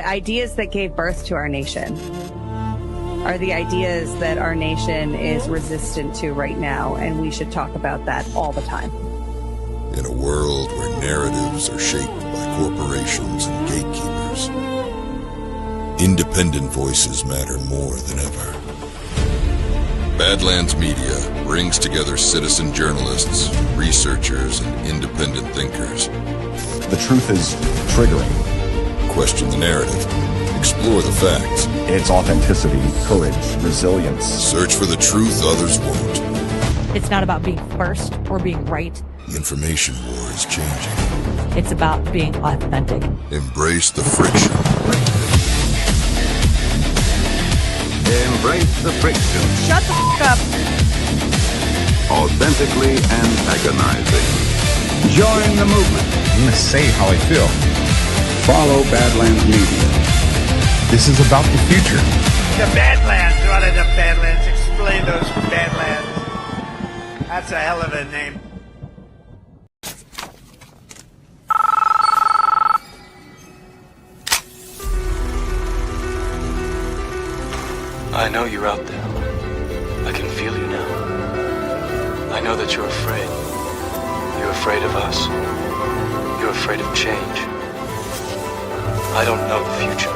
ideas that gave birth to our nation are the ideas that our nation is resistant to right now, and we should talk about that all the time. In a world where narratives are shaped by corporations and gatekeepers, independent voices matter more than ever. Badlands Media brings together citizen journalists, researchers, and independent thinkers. The truth is triggering. Question the narrative. Explore the facts. It's authenticity, courage, resilience. Search for the truth others won't. It's not about being first or being right. The information war is changing. It's about being authentic. Embrace the friction. Embrace the friction. Shut the f*** up. Authentically antagonizing. Join the movement. I'm going to say how I feel. Follow Badlands Media. This is about the future. The Badlands. What are the Badlands? Explain those Badlands. That's a hell of a name. I know you're out there. I can feel you now. I know that you're afraid. You're afraid of us. You're afraid of change. I don't know the future.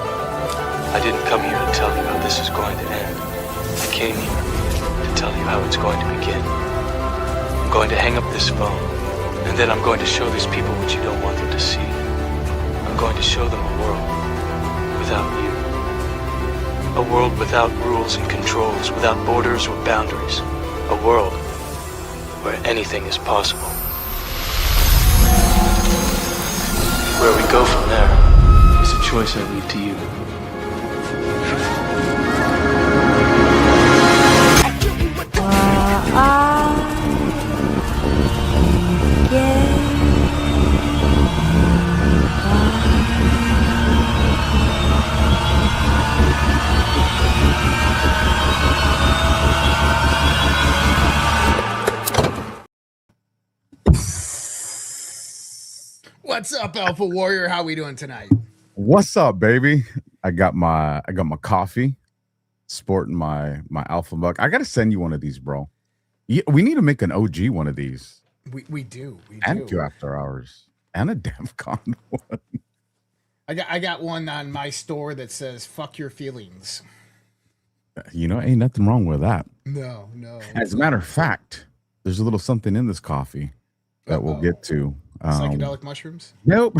I didn't come here to tell you how this is going to end. I came here to tell you how it's going to begin. I'm going to hang up this phone, and then I'm going to show these people what you don't want them to see. I'm going to show them a world without you. A world without rules and controls, without borders or boundaries. A world where anything is possible. Where we go from there is a choice I leave to you. What's up, Alpha Warrior? How we doing tonight? What's up, baby? I got my coffee, sporting my Alpha mug. I gotta send you one of these, bro. We need to make an OG one of these. We do. And Q After Hours and a DEFCON one. I got one on my store that says "fuck your feelings." You know, ain't nothing wrong with that. No. As a matter of fact, there's a little something in this coffee that we'll get to. Psychedelic mushrooms? Nope.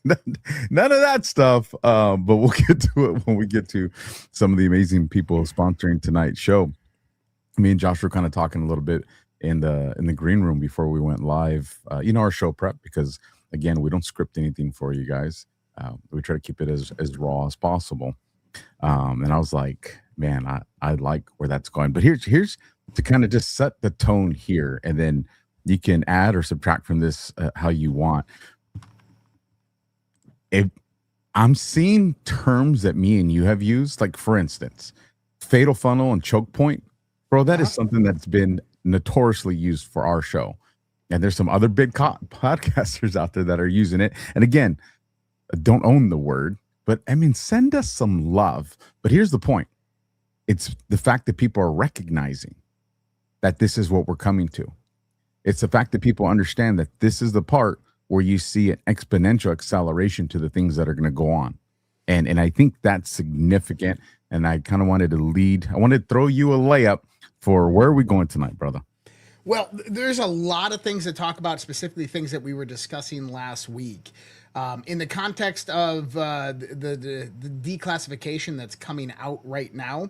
None of that stuff. But we'll get to it when we get to some of the amazing people sponsoring tonight's show. Me and Josh were kind of talking a little bit in the green room before we went live. Our show prep, because again, we don't script anything for you guys. We try to keep it as raw as possible. And I was like, man, I like where that's going. But here's to kind of just set the tone here, and then you can add or subtract from this how you want. If I'm seeing terms that me and you have used, like for instance, fatal funnel and choke point, bro, that is something that's been notoriously used for our show. And there's some other big podcasters out there that are using it. And again, don't own the word, but I mean, send us some love. But here's the point. It's the fact that people are recognizing that this is what we're coming to. It's the fact that people understand that this is the part where you see an exponential acceleration to the things that are going to go on. And I think that's significant. And I kind of wanted to throw you a layup for where are we going tonight, brother? Well, there's a lot of things to talk about, specifically things that we were discussing last week. In the context of the declassification that's coming out right now,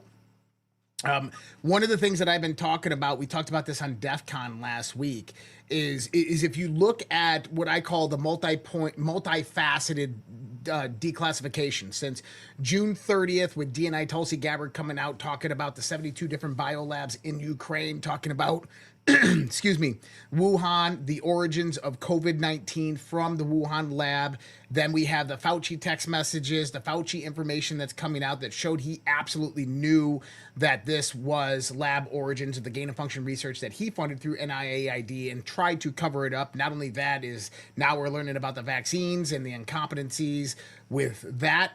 one of the things that I've been talking about, we talked about this on DEFCON last week, is if you look at what I call the multifaceted declassification since June 30th with DNI Tulsi Gabbard coming out talking about the 72 different biolabs in Ukraine, talking about excuse me, Wuhan, the origins of COVID-19 from the Wuhan lab. Then we have the Fauci text messages, the Fauci information that's coming out that showed he absolutely knew that this was lab origins of the gain of function research that he funded through NIAID and tried to cover it up. Not only that, is now we're learning about the vaccines and the incompetencies with that.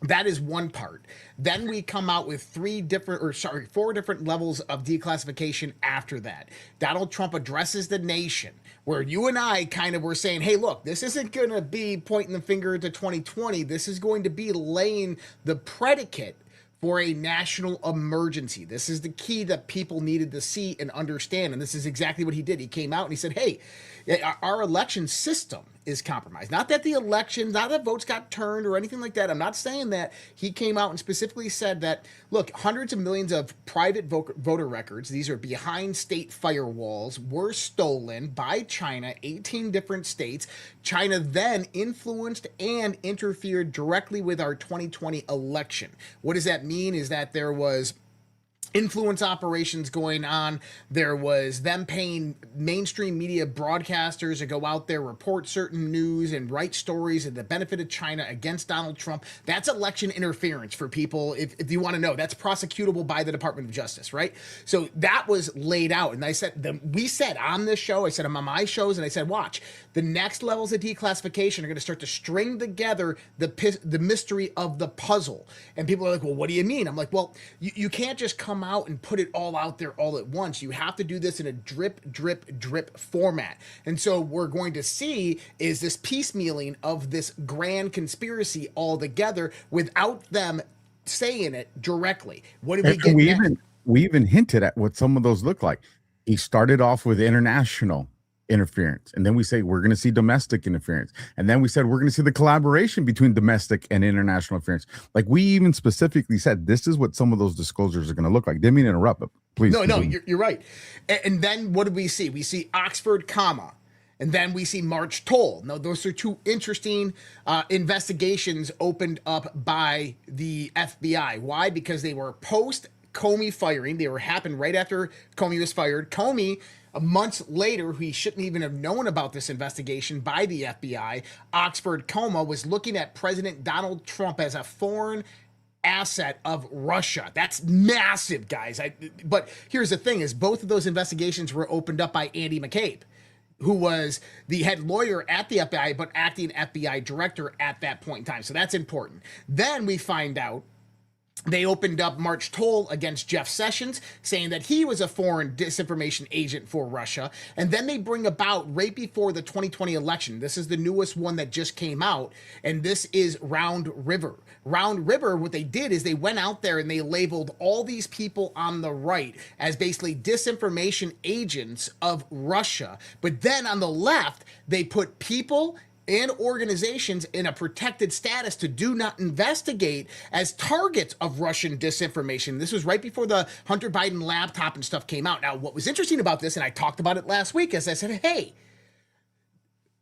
That is one part. Then we come out with four different levels of declassification after that. Donald Trump addresses the nation, where you and I kind of were saying, hey, look, this isn't going to be pointing the finger to 2020. This is going to be laying the predicate for a national emergency. This is the key that people needed to see and understand. And this is exactly what he did. He came out and he said, hey, our election system is compromised. Not that the election, not that votes got turned or anything like that. I'm not saying that. He came out and specifically said that, look, hundreds of millions of private voter records, these are behind state firewalls, were stolen by China, 18 different states. China then influenced and interfered directly with our 2020 election. What does that mean? Is that there was influence operations going on. There was them paying mainstream media broadcasters to go out there, report certain news and write stories at the benefit of China against Donald Trump. That's election interference for people. If you want to know, that's prosecutable by the Department of Justice, right? So that was laid out. And we said on this show, I said on my shows, and I said, watch, the next levels of declassification are going to start to string together the mystery of the puzzle. And people are like, well, what do you mean? I'm like, well, you can't just come out and put it all out there all at once. You have to do this in a drip, drip, drip format. And so we're going to see is this piecemealing of this grand conspiracy all together without them saying it directly. What did we get next? We even hinted at what some of those look like. He started off with international interference, and then we say we're going to see domestic interference, and then we said we're going to see the collaboration between domestic and international interference. Like, we even specifically said this is what some of those disclosures are going to look like. Didn't mean to interrupt, but please. No, you're right. And then what do we see? We see Oxford, comma, and then we see March Toll. Now, those are two interesting investigations opened up by the FBI. Why? Because they were post Comey firing. They were happened right after Comey was fired. Comey, months later, he shouldn't even have known about this investigation by the FBI. Oxford, comma, was looking at President Donald Trump as a foreign asset of Russia. That's massive, guys. But here's the thing is both of those investigations were opened up by Andy McCabe, who was the head lawyer at the FBI, but acting FBI director at that point in time. So that's important. Then we find out they opened up March Toll against Jeff Sessions, saying that he was a foreign disinformation agent for Russia. And then they bring about right before the 2020 election. This is the newest one that just came out. And this is Round River. Round River, what they did is they went out there and they labeled all these people on the right as basically disinformation agents of Russia. But then on the left, they put people and organizations in a protected status to do not investigate as targets of Russian disinformation. This was right before the Hunter Biden laptop and stuff came out. Now, what was interesting about this, and I talked about it last week, is I said, hey,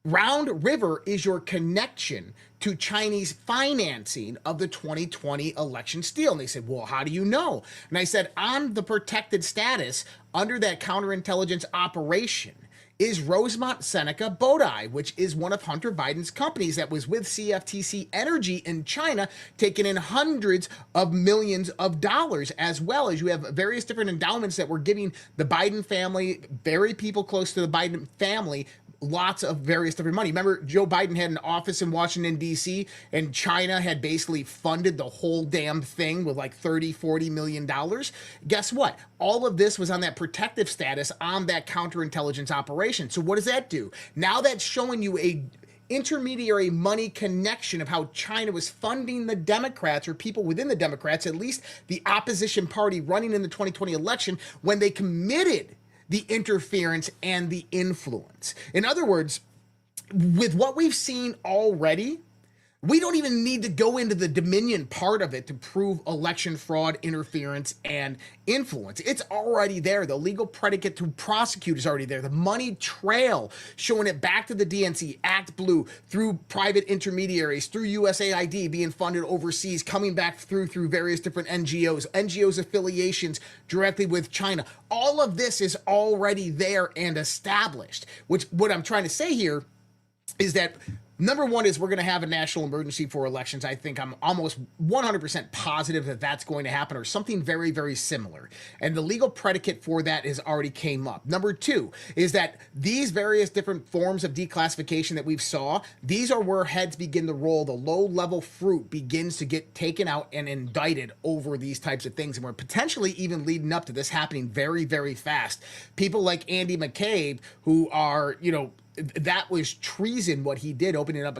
Round River is your connection to Chinese financing of the 2020 election steal. And they said, well, how do you know? And I said, on the protected status under that counterintelligence operation is Rosemont Seneca Bodai, which is one of Hunter Biden's companies that was with CFTC Energy in China, taking in hundreds of millions of dollars, as well as you have various different endowments that were giving the Biden family, very people close to the Biden family, lots of various different money. Remember, Joe Biden had an office in Washington, D.C., and China had basically funded the whole damn thing with like $30-40 million. Guess what? All of this was on that protective status on that counterintelligence operation. So what does that do? Now that's showing you a intermediary money connection of how China was funding the Democrats or people within the Democrats, at least the opposition party running in the 2020 election, when they committed the interference and the influence. In other words, with what we've seen already, we don't even need to go into the Dominion part of it to prove election fraud, interference, and influence. It's already there. The legal predicate to prosecute is already there. The money trail showing it back to the DNC, Act Blue, through private intermediaries, through USAID being funded overseas, coming back through various different NGOs affiliations directly with China. All of this is already there and established, which what I'm trying to say here is that Number one is we're going to have a national emergency for elections. I think I'm almost 100% positive that that's going to happen, or something very, very similar. And the legal predicate for that has already came up. Number two is that these various different forms of declassification that we've saw, these are where heads begin to roll. The low-level fruit begins to get taken out and indicted over these types of things. And we're potentially even leading up to this happening very, very fast. People like Andy McCabe, who are, that was treason what he did, opening up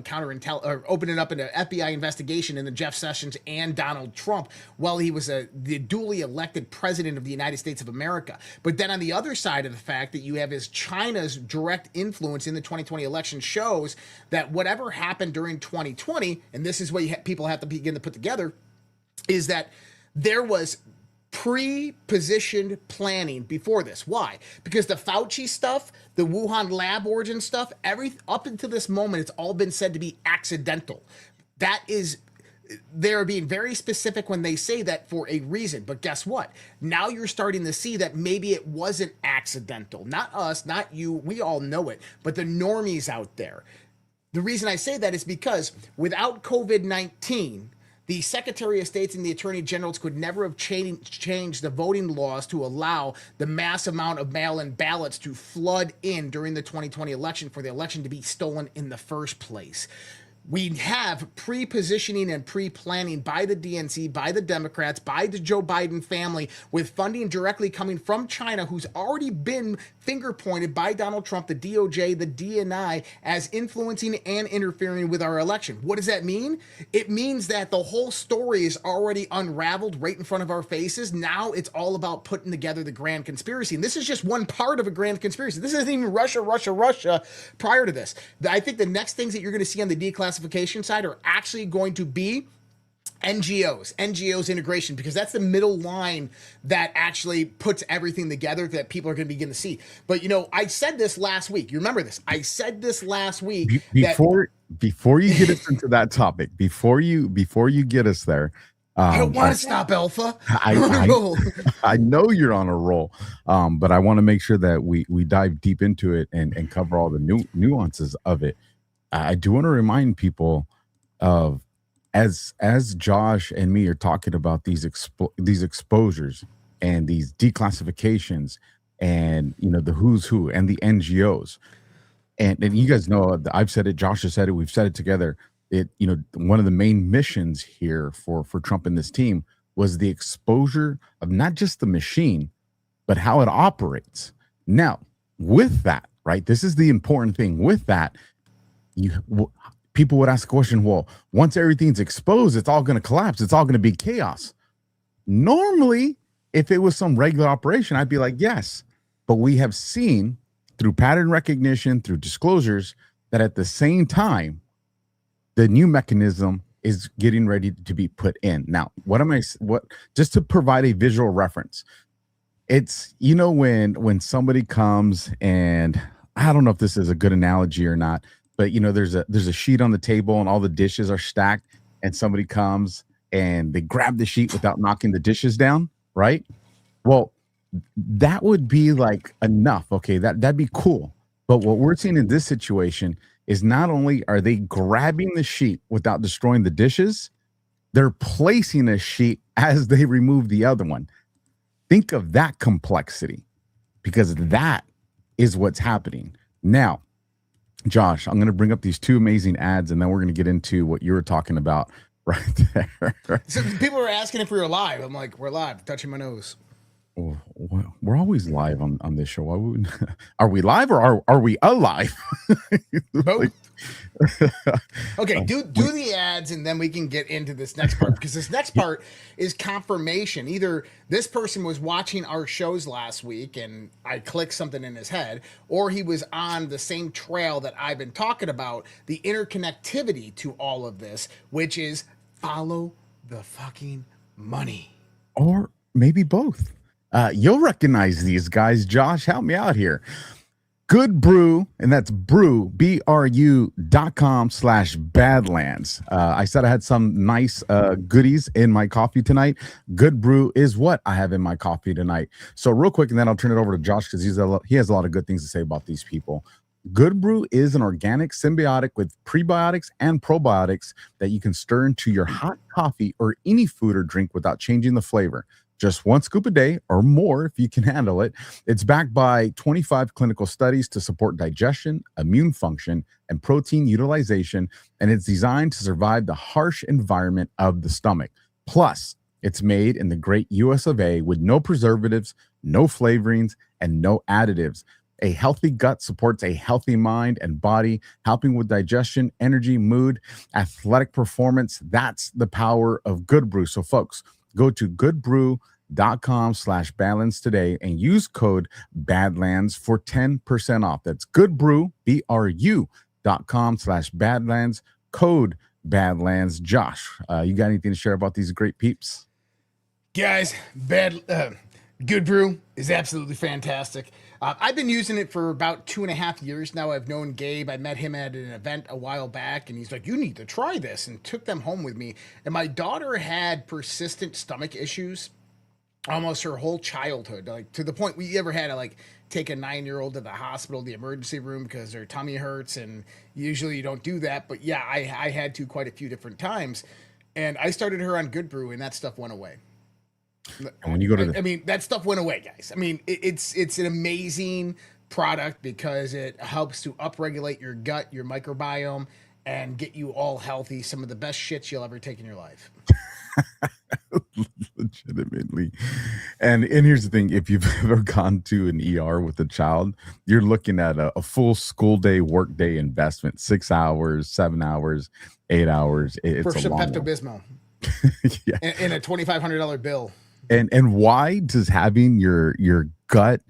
opening up an FBI investigation into Jeff Sessions and Donald Trump while he was the duly elected president of the United States of America. But then on the other side of the fact that you have is China's direct influence in the 2020 election shows that whatever happened during 2020, and this is what people have to begin to put together, is that there was pre-positioned planning before this. Why? Because the Fauci stuff, the Wuhan lab origin stuff, up until this moment, it's all been said to be accidental. They're being very specific when they say that for a reason. But guess what? Now you're starting to see that maybe it wasn't accidental. Not us, not you. We all know it. But the normies out there. The reason I say that is because without COVID-19, the Secretary of States and the Attorney Generals could never have changed the voting laws to allow the mass amount of mail-in ballots to flood in during the 2020 election for the election to be stolen in the first place. We have pre-positioning and pre-planning by the DNC, by the Democrats, by the Joe Biden family, with funding directly coming from China, who's already been finger-pointed by Donald Trump, the DOJ, the DNI, as influencing and interfering with our election. What does that mean? It means that the whole story is already unraveled right in front of our faces. Now it's all about putting together the grand conspiracy. And this is just one part of a grand conspiracy. This isn't even Russia prior to this. I think the next things that you're going to see on the declassification side are actually going to be NGOs integration, because that's the middle line that actually puts everything together that people are going to begin to see. But I said this last week. You remember this? I said this last week. Before you get us into that topic, before you get us there, I don't want to stop, Alpha. I know you're on a roll, but I want to make sure that we dive deep into it and cover all the nuances of it. I do want to remind people of, as Josh and me are talking about these exposures and these declassifications and the who's who and the NGOs, and you guys know, I've said it, Josh has said it, we've said it together. One of the main missions here for Trump and this team was the exposure of not just the machine, but how it operates. Now, with that, right, this is the important thing. With that, people would ask the question, well, once everything's exposed, it's all going to collapse. It's all going to be chaos. Normally, if it was some regular operation, I'd be like, yes. But we have seen through pattern recognition, through disclosures, that at the same time, the new mechanism is getting ready to be put in. Now, just to provide a visual reference, it's, when somebody comes, and I don't know if this is a good analogy or not, but there's a sheet on the table and all the dishes are stacked, and somebody comes and they grab the sheet without knocking the dishes down, right? Well, that would be like enough. Okay, that'd be cool. But what we're seeing in this situation is not only are they grabbing the sheet without destroying the dishes, they're placing a sheet as they remove the other one. Think of that complexity, because that is what's happening. Now, Josh, I'm going to bring up these two amazing ads, and then we're going to get into what you were talking about right there. So people were asking if we were live. I'm like, we're live, touching my nose. Oh, we're always live on this show. Why would are we live, or are we alive? Both. Okay, do the ads, and then we can get into this next part, because this next part is confirmation. Either this person was watching our shows last week and I clicked something in his head, or he was on the same trail that I've been talking about, the interconnectivity to all of this, which is follow the fucking money. Or maybe both. You'll recognize these guys. Josh, help me out here. Good Brew, and that's brew, BRU.com/Badlands. I said I had some nice goodies in my coffee tonight. Good Brew is what I have in my coffee tonight. So real quick, and then I'll turn it over to Josh, because he has a lot of good things to say about these people. Good Brew is an organic symbiotic with prebiotics and probiotics that you can stir into your hot coffee or any food or drink without changing the flavor. Just 1 scoop a day or more if you can handle it. It's backed by 25 clinical studies to support digestion, immune function, and protein utilization, and it's designed to survive the harsh environment of the stomach. Plus, it's made in the great US of A with no preservatives, no flavorings, and no additives. A healthy gut supports a healthy mind and body, helping with digestion, energy, mood, athletic performance. That's the power of Good Brew. So, folks, go to goodbrew.com/Badlands today and use code Badlands for 10% off. That's goodbrew, BRU.com/Badlands, code Badlands. Josh, you got anything to share about these great peeps? Guys, Good Brew is absolutely fantastic. I've been using it for about 2.5 years now. I've known Gabe. I met him at an event a while back, and he's like, you need to try this, and took them home with me. And my daughter had persistent stomach issues almost her whole childhood, like to the point we ever had to like take a 9-year-old to the hospital, the emergency room, because their tummy hurts. And usually you don't do that. But yeah, I had to quite a few different times. And I started her on Good Brew, and that stuff went away. And when you go to I mean, that stuff went away, guys. I mean, it's an amazing product because it helps to upregulate your gut, your microbiome, and get you all healthy. Some of the best shits you'll ever take in your life. Legitimately. And here's the thing, if you've ever gone to an ER with a child, you're looking at a full school day, work day investment, 6 hours, 7 hours, 8 hours. It's for some long Pepto-Bismol. Yeah. And a $2,500 bill. And why does having your gut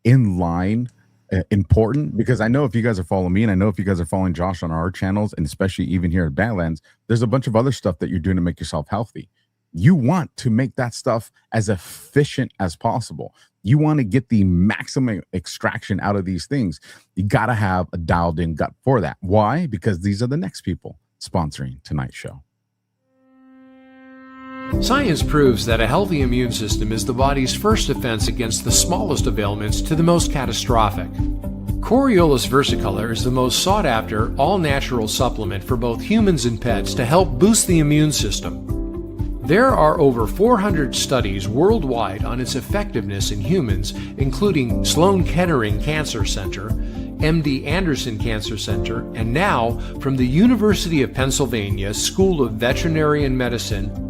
in line important? Because I know if you guys are following me, and I know if you guys are following Josh on our channels, and especially even here at Badlands, there's a bunch of other stuff that you're doing to make yourself healthy. You want to make that stuff as efficient as possible. You want to get the maximum extraction out of these things. You got to have a dialed in gut for that. Why? Because these are the next people sponsoring tonight's show. Science proves that a healthy immune system is the body's first defense against the smallest of ailments to the most catastrophic. Coriolis versicolor is the most sought-after, all-natural supplement for both humans and pets to help boost the immune system. There are over 400 studies worldwide on its effectiveness in humans, including Sloan Kettering Cancer Center, MD Anderson Cancer Center, and now from the University of Pennsylvania School of Veterinary Medicine.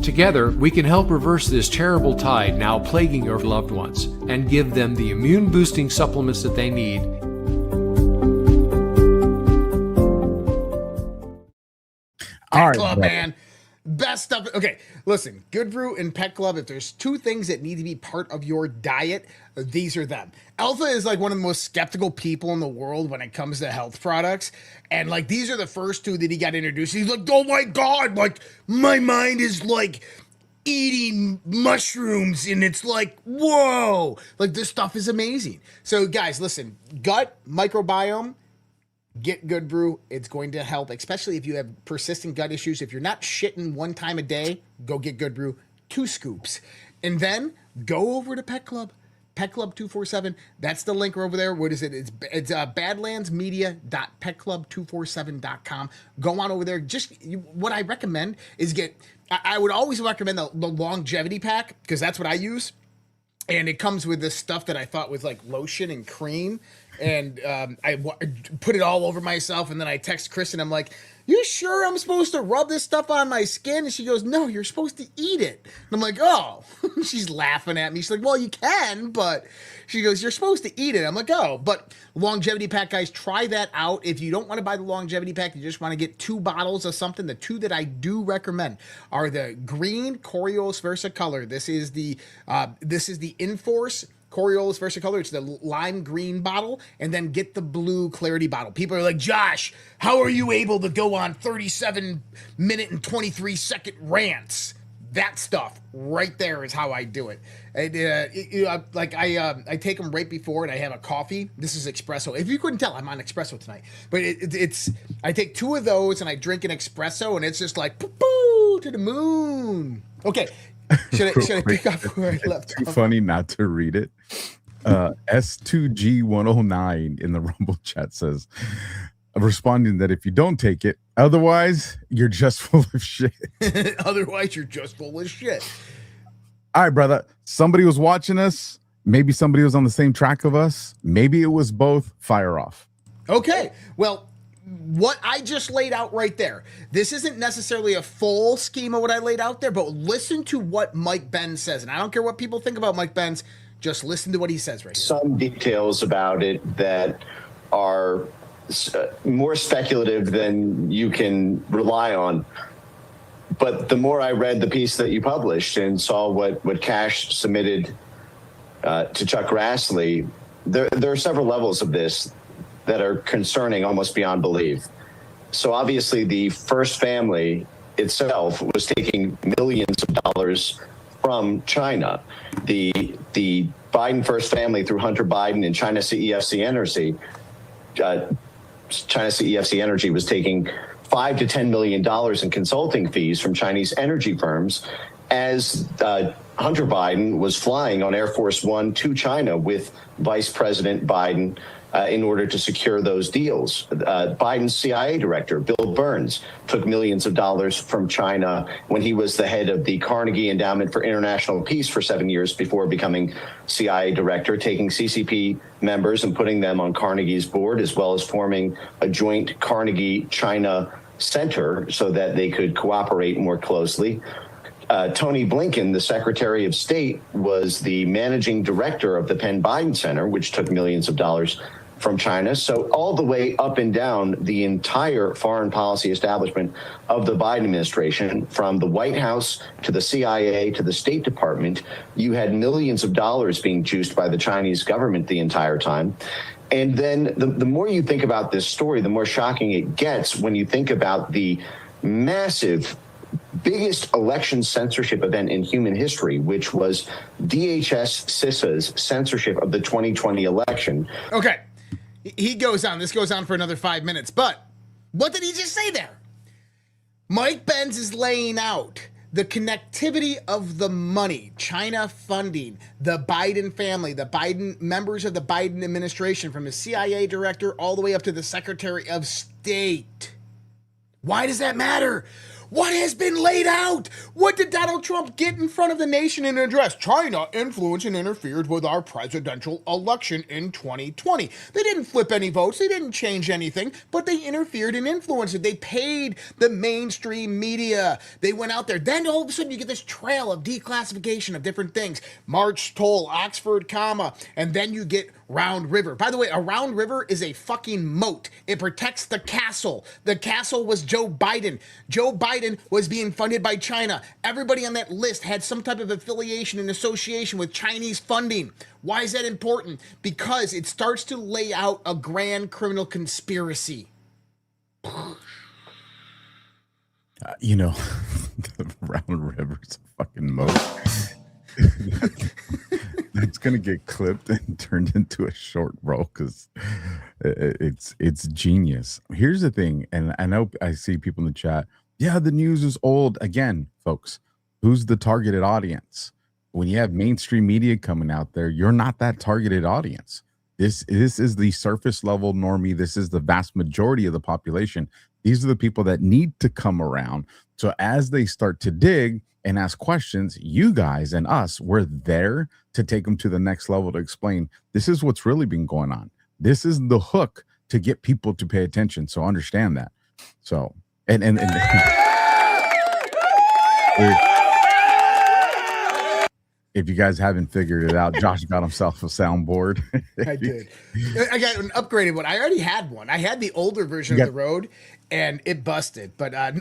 Together, we can help reverse this terrible tide now plaguing your loved ones and give them the immune-boosting supplements that they need. All right, Club, man. Best stuff. Okay, listen, Good Brew and Pet Club, if there's two things that need to be part of your diet, these are them. Alpha is like one of the most skeptical people in the world when it comes to health products. And like, these are the first two that he got introduced. He's like, oh my God, like my mind is like eating mushrooms. And it's like, whoa, like this stuff is amazing. So guys, listen, gut microbiome, get Good Brew. It's going to help, especially if you have persistent gut issues. If you're not shitting one time a day, go get Good Brew, 2 scoops. And then go over to Pet Club. Pet Club 247. That's the link over there. What is it? It's badlandsmedia.petclub247.com. Go on over there. What I recommend is I would always recommend the longevity pack, because that's what I use. And it comes with this stuff that I thought was like lotion and cream. And I put it all over myself. And then I text Kristen. I'm like, you sure I'm supposed to rub this stuff on my skin? And she goes, no, you're supposed to eat it. And I'm like, oh. She's laughing at me. She's like, well, you can, but she goes, you're supposed to eat it. I'm like, oh. But longevity pack, guys, try that out. If you don't want to buy the longevity pack, you just want to get 2 bottles of something. The 2 that I do recommend are the green Coriolis Versicolor. This is the Enforce Coriolis Versicolor. It's the lime green bottle, and then get the blue Clarity bottle. People are like, Josh, how are you able to go on 37-minute and 23-second rants? That stuff right there is how I do it. And, I take them right before, and I have a coffee. This is espresso. If you couldn't tell, I'm on espresso tonight. But I take 2 of those, and I drink an espresso, and it's just like, poo to the moon. Okay. Should I pick up where I left off? Too funny not to read it. S2G109 in the Rumble chat says, responding that if you don't take it, otherwise you're just full of shit. Otherwise you're just full of shit. All right, brother. Somebody was watching us. Maybe somebody was on the same track of us. Maybe it was both. Fire off. Okay. Well, what I just laid out right there, this isn't necessarily a full scheme of what I laid out there, but listen to what Mike Benz says. And I don't care what people think about Mike Benz. Just listen to what he says right here. Some details about it that are more speculative than you can rely on. But the more I read the piece that you published and saw what Cash submitted to Chuck Grassley, there are several levels of this that are concerning almost beyond belief. So obviously the first family itself was taking millions of dollars from China. The Biden first family through Hunter Biden and China CEFC Energy, China CEFC Energy was taking $5 to $10 million in consulting fees from Chinese energy firms as Hunter Biden was flying on Air Force One to China with Vice President Biden in order to secure those deals. Biden's CIA director, Bill Burns, took millions of dollars from China when he was the head of the Carnegie Endowment for International Peace for 7 years before becoming CIA director, taking CCP members and putting them on Carnegie's board, as well as forming a joint Carnegie-China center so that they could cooperate more closely. Tony Blinken, the Secretary of State, was the managing director of the Penn Biden Center, which took millions of dollars from China. So all the way up and down the entire foreign policy establishment of the Biden administration, from the White House to the CIA to the State Department, you had millions of dollars being juiced by the Chinese government the entire time. And then the more you think about this story, the more shocking it gets when you think about the massive biggest election censorship event in human history, which was DHS CISA's censorship of the 2020 election. Okay. He goes on. This goes on for another 5 minutes. But what did he just say there? Mike Benz is laying out the connectivity of the money, China funding, the Biden family, the Biden members of the Biden administration, from the CIA director all the way up to the Secretary of State. Why does that matter? What has been laid out? What did Donald Trump get in front of the nation in an address? China influenced and interfered with our presidential election in 2020. They didn't flip any votes. They didn't change anything, but they interfered and influenced it. They paid the mainstream media. They went out there. Then all of a sudden you get this trail of declassification of different things. March Toll, Oxford, comma, and then you get Round River. By the way, a Round River is a fucking moat. It protects the castle. The castle was Joe Biden. Joe Biden was being funded by China. Everybody on that list had some type of affiliation and association with Chinese funding. Why is that important? Because it starts to lay out a grand criminal conspiracy. The Round River's a fucking moat. That's gonna get clipped and turned into a short, bro, because it's genius. Here's the thing, and I know I see people in the chat. Yeah, the news is old. Again, folks, who's the targeted audience? When you have mainstream media coming out there, you're not that targeted audience. This is the surface level normie. This is the vast majority of the population. These are the people that need to come around. So as they start to dig and ask questions, you guys and us, we're there to take them to the next level to explain this is what's really been going on. This is the hook to get people to pay attention. So understand that. So, and if you guys haven't figured it out, Josh got himself a soundboard. I did. I got an upgraded one. I already had one. I had the older version of the Rode, and it busted. But I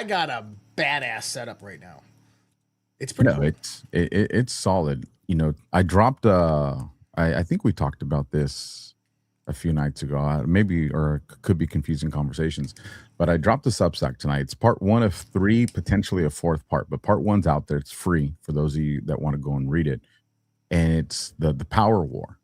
got a badass setup right now. It's pretty cool. It's solid. I dropped I think we talked about this a few nights ago, maybe, or could be confusing conversations, but I dropped the Substack tonight. It's part 1 of 3, potentially a 4th part, but part 1's out there. It's free for those of you that want to go and read it. And it's the power war.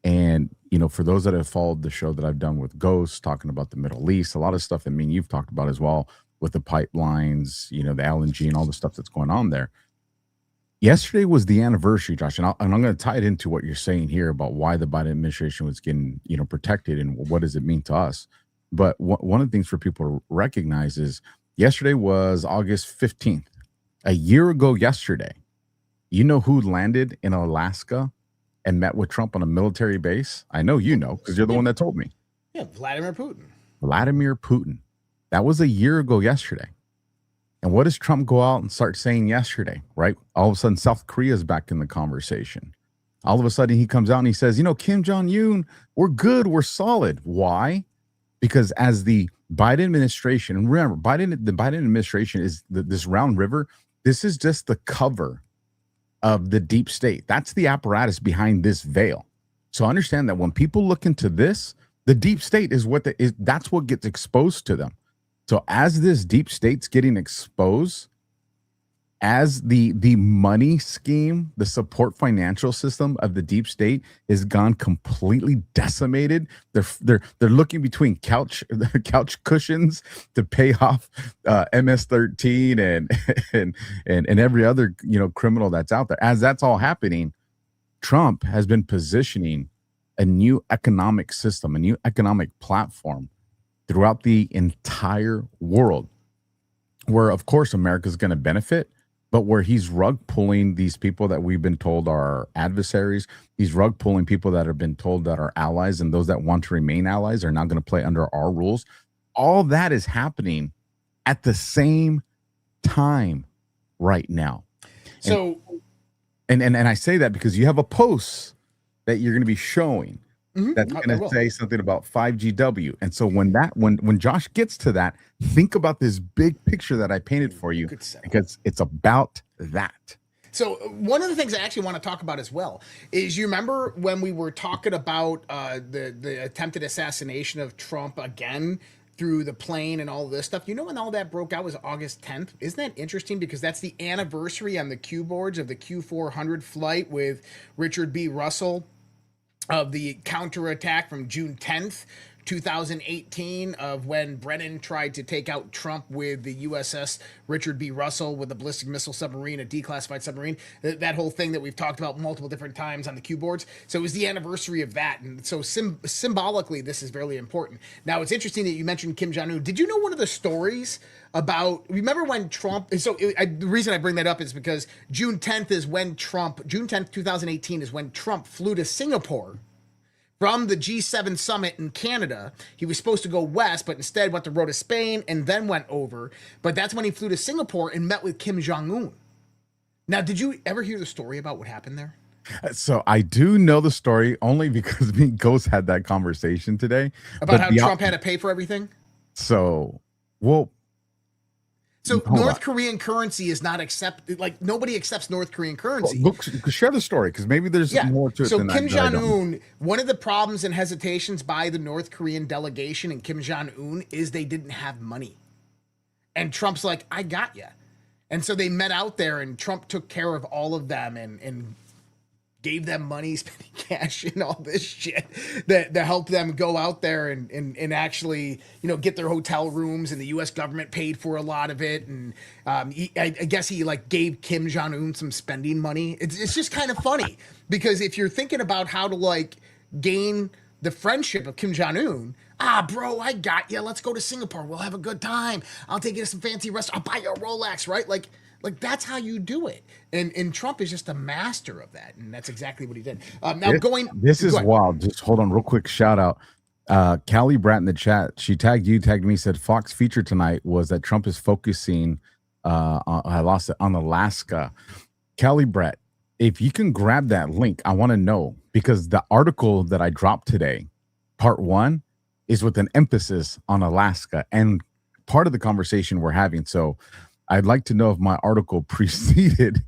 And, for those that have followed the show that I've done with Ghost, talking about the Middle East, a lot of stuff that you've talked about as well, with the pipelines, the LNG and all the stuff that's going on there. Yesterday was the anniversary, Josh, and I'm going to tie it into what you're saying here about why the Biden administration was getting, protected and what does it mean to us. But one of the things for people to recognize is yesterday was August 15th. A year ago yesterday, you know who landed in Alaska and met with Trump on a military base? I know you know because you're the one that told me. Yeah, Vladimir Putin. Vladimir Putin. That was a year ago yesterday. And what does Trump go out and start saying yesterday, right? All of a sudden, South Korea is back in the conversation. All of a sudden, he comes out and he says, Kim Jong-un, we're good, we're solid. Why? Because as the Biden administration, and remember, the Biden administration is this round river. This is just the cover of the deep state. That's the apparatus behind this veil. So understand that when people look into this, the deep state is that's what gets exposed to them. So as this deep state's getting exposed, as the money scheme, the support financial system of the deep state has gone completely decimated. They're looking between couch cushions to pay off MS-13 and every other criminal that's out there. As that's all happening, Trump has been positioning a new economic system, a new economic platform throughout the entire world, where of course America's going to benefit, but where he's rug pulling these people that we've been told are our adversaries. He's rug pulling people that have been told that are allies, and those that want to remain allies are not going to play under our rules. All that is happening at the same time right now. So, and I say that because you have a post that you're going to be showing that's going to say something about 5GW. And so when Josh gets to that, think about this big picture that I painted for you, because it's about that. So one of the things I actually want to talk about as well is, you remember when we were talking about the attempted assassination of Trump again through the plane and all this stuff? When all that broke out was August 10th. Isn't that interesting? Because that's the anniversary on the Q boards of the Q400 flight with Richard B. Russell, of the counterattack from June 10th, 2018, of when Brennan tried to take out Trump with the USS Richard B. Russell with a ballistic missile submarine, a declassified submarine, that whole thing that we've talked about multiple different times on the Q boards. So it was the anniversary of that. And so symbolically, this is very important. Now, it's interesting that you mentioned Kim Jong-un. Did you know one of the stories about, remember when Trump, the reason I bring that up is because June 10th, 2018 is when Trump flew to Singapore from the G7 summit in Canada. He was supposed to go west, but instead went the road to Spain and then went over. But that's when he flew to Singapore and met with Kim Jong-un. Now, did you ever hear the story about what happened there? So I do know the story only because me and Ghost had that conversation today. About how Trump had to pay for everything? So North Korean currency is not accepted. Like, nobody accepts North Korean currency. Look, share the story, because maybe there's more to it. So Kim Jong-un, one of the problems and hesitations by the North Korean delegation and Kim Jong-un is they didn't have money. And Trump's like, I got you. And so they met out there, and Trump took care of all of them and gave them money, spending cash and all this shit that helped them go out there and actually, get their hotel rooms, and the U.S. government paid for a lot of it. And I guess he gave Kim Jong-un some spending money. It's just kind of funny, because if you're thinking about how to gain the friendship of Kim Jong-un, bro, I got you. Let's go to Singapore. We'll have a good time. I'll take you to some fancy restaurant. I'll buy you a Rolex, right? Like that's how you do it. And Trump is just a master of that. And that's exactly what he did. This is wild. Just hold on real quick. Shout out. Callie Bratt in the chat. She tagged me, said Fox feature tonight was that Trump is focusing on Alaska. Callie Bratt, if you can grab that link, I want to know, because the article that I dropped today, part 1, is with an emphasis on Alaska and part of the conversation we're having. So I'd like to know if my article preceded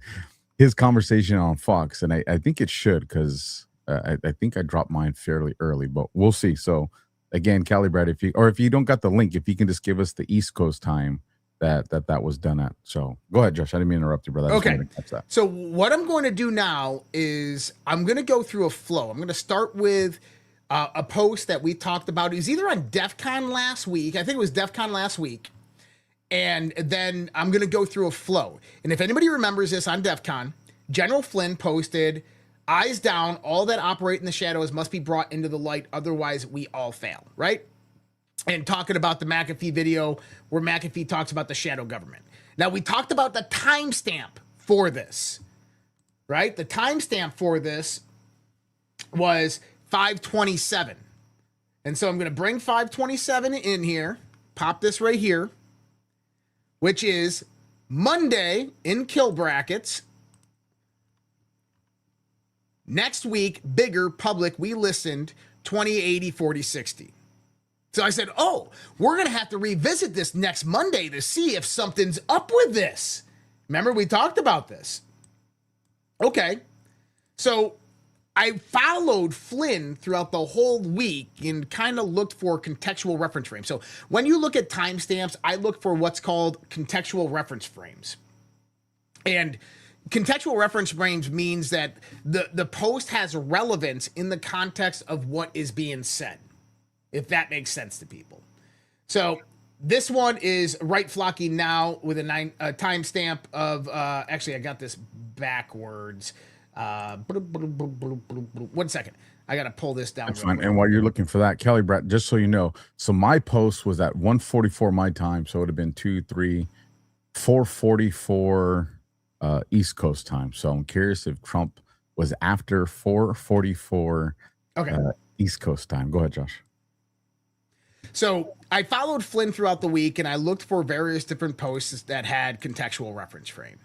his conversation on Fox, and I think it should, because I think I dropped mine fairly early, but we'll see. So again, Callie Brad, if you don't got the link, if you can just give us the East Coast time that was done at. So go ahead, Josh. I didn't mean to interrupt you, brother. Okay. So what I'm going to do now is I'm going to go through a flow. I'm going to start with a post that we talked about. It was either on DEF CON last week. I think it was DEF CON last week. And then I'm going to go through a flow. And if anybody remembers this on DEF CON, General Flynn posted, eyes down, all that operate in the shadows must be brought into the light, otherwise we all fail, right? And talking about the McAfee video where McAfee talks about the shadow government. Now, we talked about the timestamp for this, right? The timestamp for this was 5/27. And so I'm going to bring 5/27 in here, pop this right here, which is Monday in kill brackets. Next week, bigger, public, we listened, 20, 80, 40, 60. So I said, oh, we're going to have to revisit this next Monday to see if something's up with this. Remember, we talked about this. Okay. So I followed Flynn throughout the whole week and kind of looked for contextual reference frames. So when you look at timestamps, I look for what's called contextual reference frames. And contextual reference frames means that the post has relevance in the context of what is being said, if that makes sense to people. So this one is right flocking now with a timestamp of, actually, I got this backwards. 1 second. I got to pull this down. That's fine. And while you're looking for that, Kelly Brett, just so you know, so my post was at 1:44 my time. So it would have been 4:44 East Coast time. So I'm curious if Trump was after 4:44 East Coast time. Go ahead, Josh. So I followed Flynn throughout the week and I looked for various different posts that had contextual reference frame.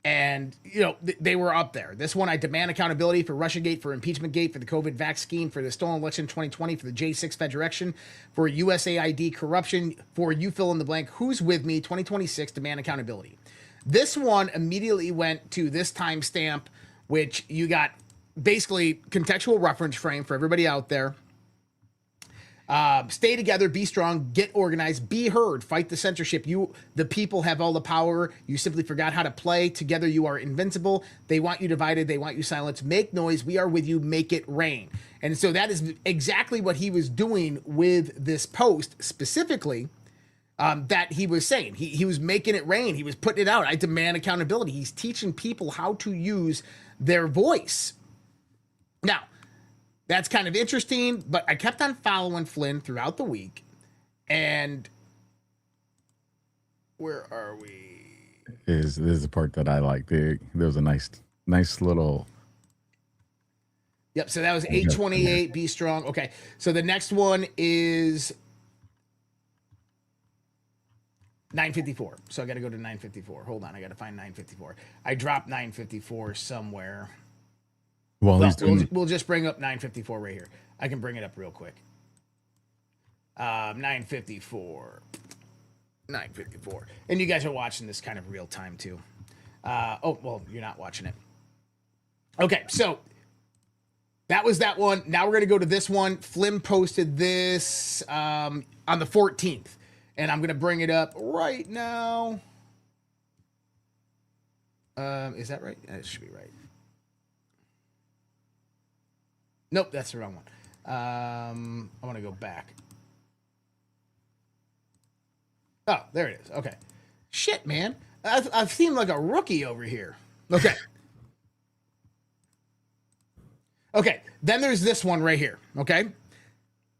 And, you know, they were up there. This one, I demand accountability for Russiagate, for Impeachment-gate, for the COVID vaccine, for the stolen election 2020, for the J6 Fed direction, for USAID corruption, for you fill in the blank, who's with me, 2026, demand accountability. This one immediately went to this timestamp, which you got basically contextual reference frame for everybody out there. Stay together, be strong, get organized, be heard, fight the censorship. You, the people, have all the power. You simply forgot how to play. Together you are invincible. They want you divided. They want you silenced. Make noise. We are with you. Make it rain. And so that is exactly what he was doing with this post specifically, that he was saying. He was making it rain. He was putting it out. I demand accountability. He's teaching people how to use their voice. Now, that's kind of interesting, but I kept on following Flynn throughout the week. And where are we? This is the part that I like. There was a nice little. Yep. So that was 828. Be strong. Okay. So the next one is 954. So I got to go to 954. Hold on. I got to find 954. I dropped 954 somewhere. Well, we'll just bring up 954 right here. I can bring it up real quick. 954. And you guys are watching this kind of real time too. Oh, well, you're not watching it. Okay, so that was that one. Now we're going to go to this one. Flynn posted this on the 14th. And I'm going to bring it up right now. Is that right? It should be right. Nope, that's the wrong one. I want to go back. Oh, there it is. Okay. Shit, man. I've seemed like a rookie over here. Okay. Okay, then there's this one right here, okay?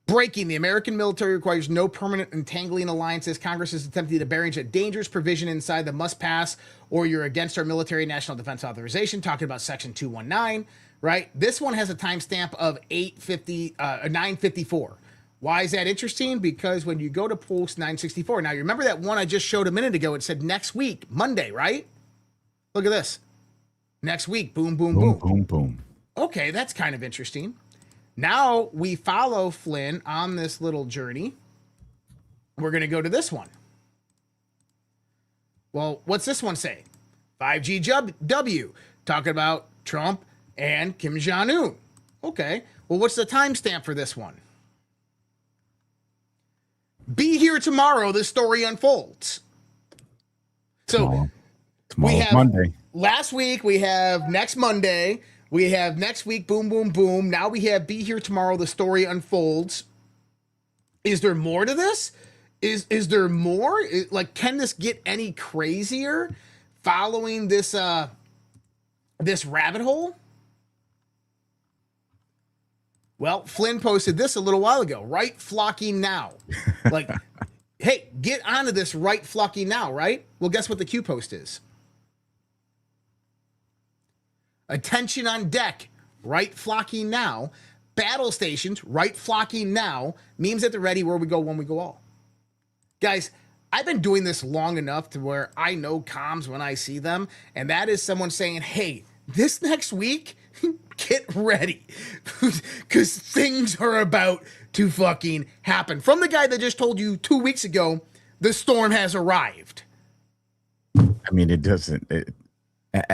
Breaking. The American military requires no permanent entangling alliances. Congress is attempting to arrange a dangerous provision inside the must pass, or you're against our military national defense authorization, talking about Section 219. Right? This one has a timestamp of 954. Why is that interesting? Because when you go to post 964, now you remember that one I just showed a minute ago, it said next week, Monday, right? Look at this. Next week, boom, boom, boom. Boom, boom. Okay, that's kind of interesting. Now we follow Flynn on this little journey. We're going to go to this one. Well, what's this one say? 5G W, talking about Trump and Kim Jong-un. Okay. Well, what's the timestamp for this one? Be here tomorrow. This story unfolds. So we have Monday. Last week. We have next Monday. We have next week. Boom, boom, boom. Now we have be here tomorrow. The story unfolds. Is there more to this? Is there more? Like, can this get any crazier following this, this rabbit hole? Well, Flynn posted this a little while ago. Right flocking now. Like, hey, get onto this right flocking now, right? Well, guess what the Q post is? Attention on deck, right flocking now. Battle stations, right flocking now. Memes at the ready, where we go when we go all. Guys, I've been doing this long enough to where I know comms when I see them, and that is someone saying, hey, this next week, get ready, because things are about to fucking happen. From the guy that just told you 2 weeks ago, the storm has arrived. I mean, it doesn't.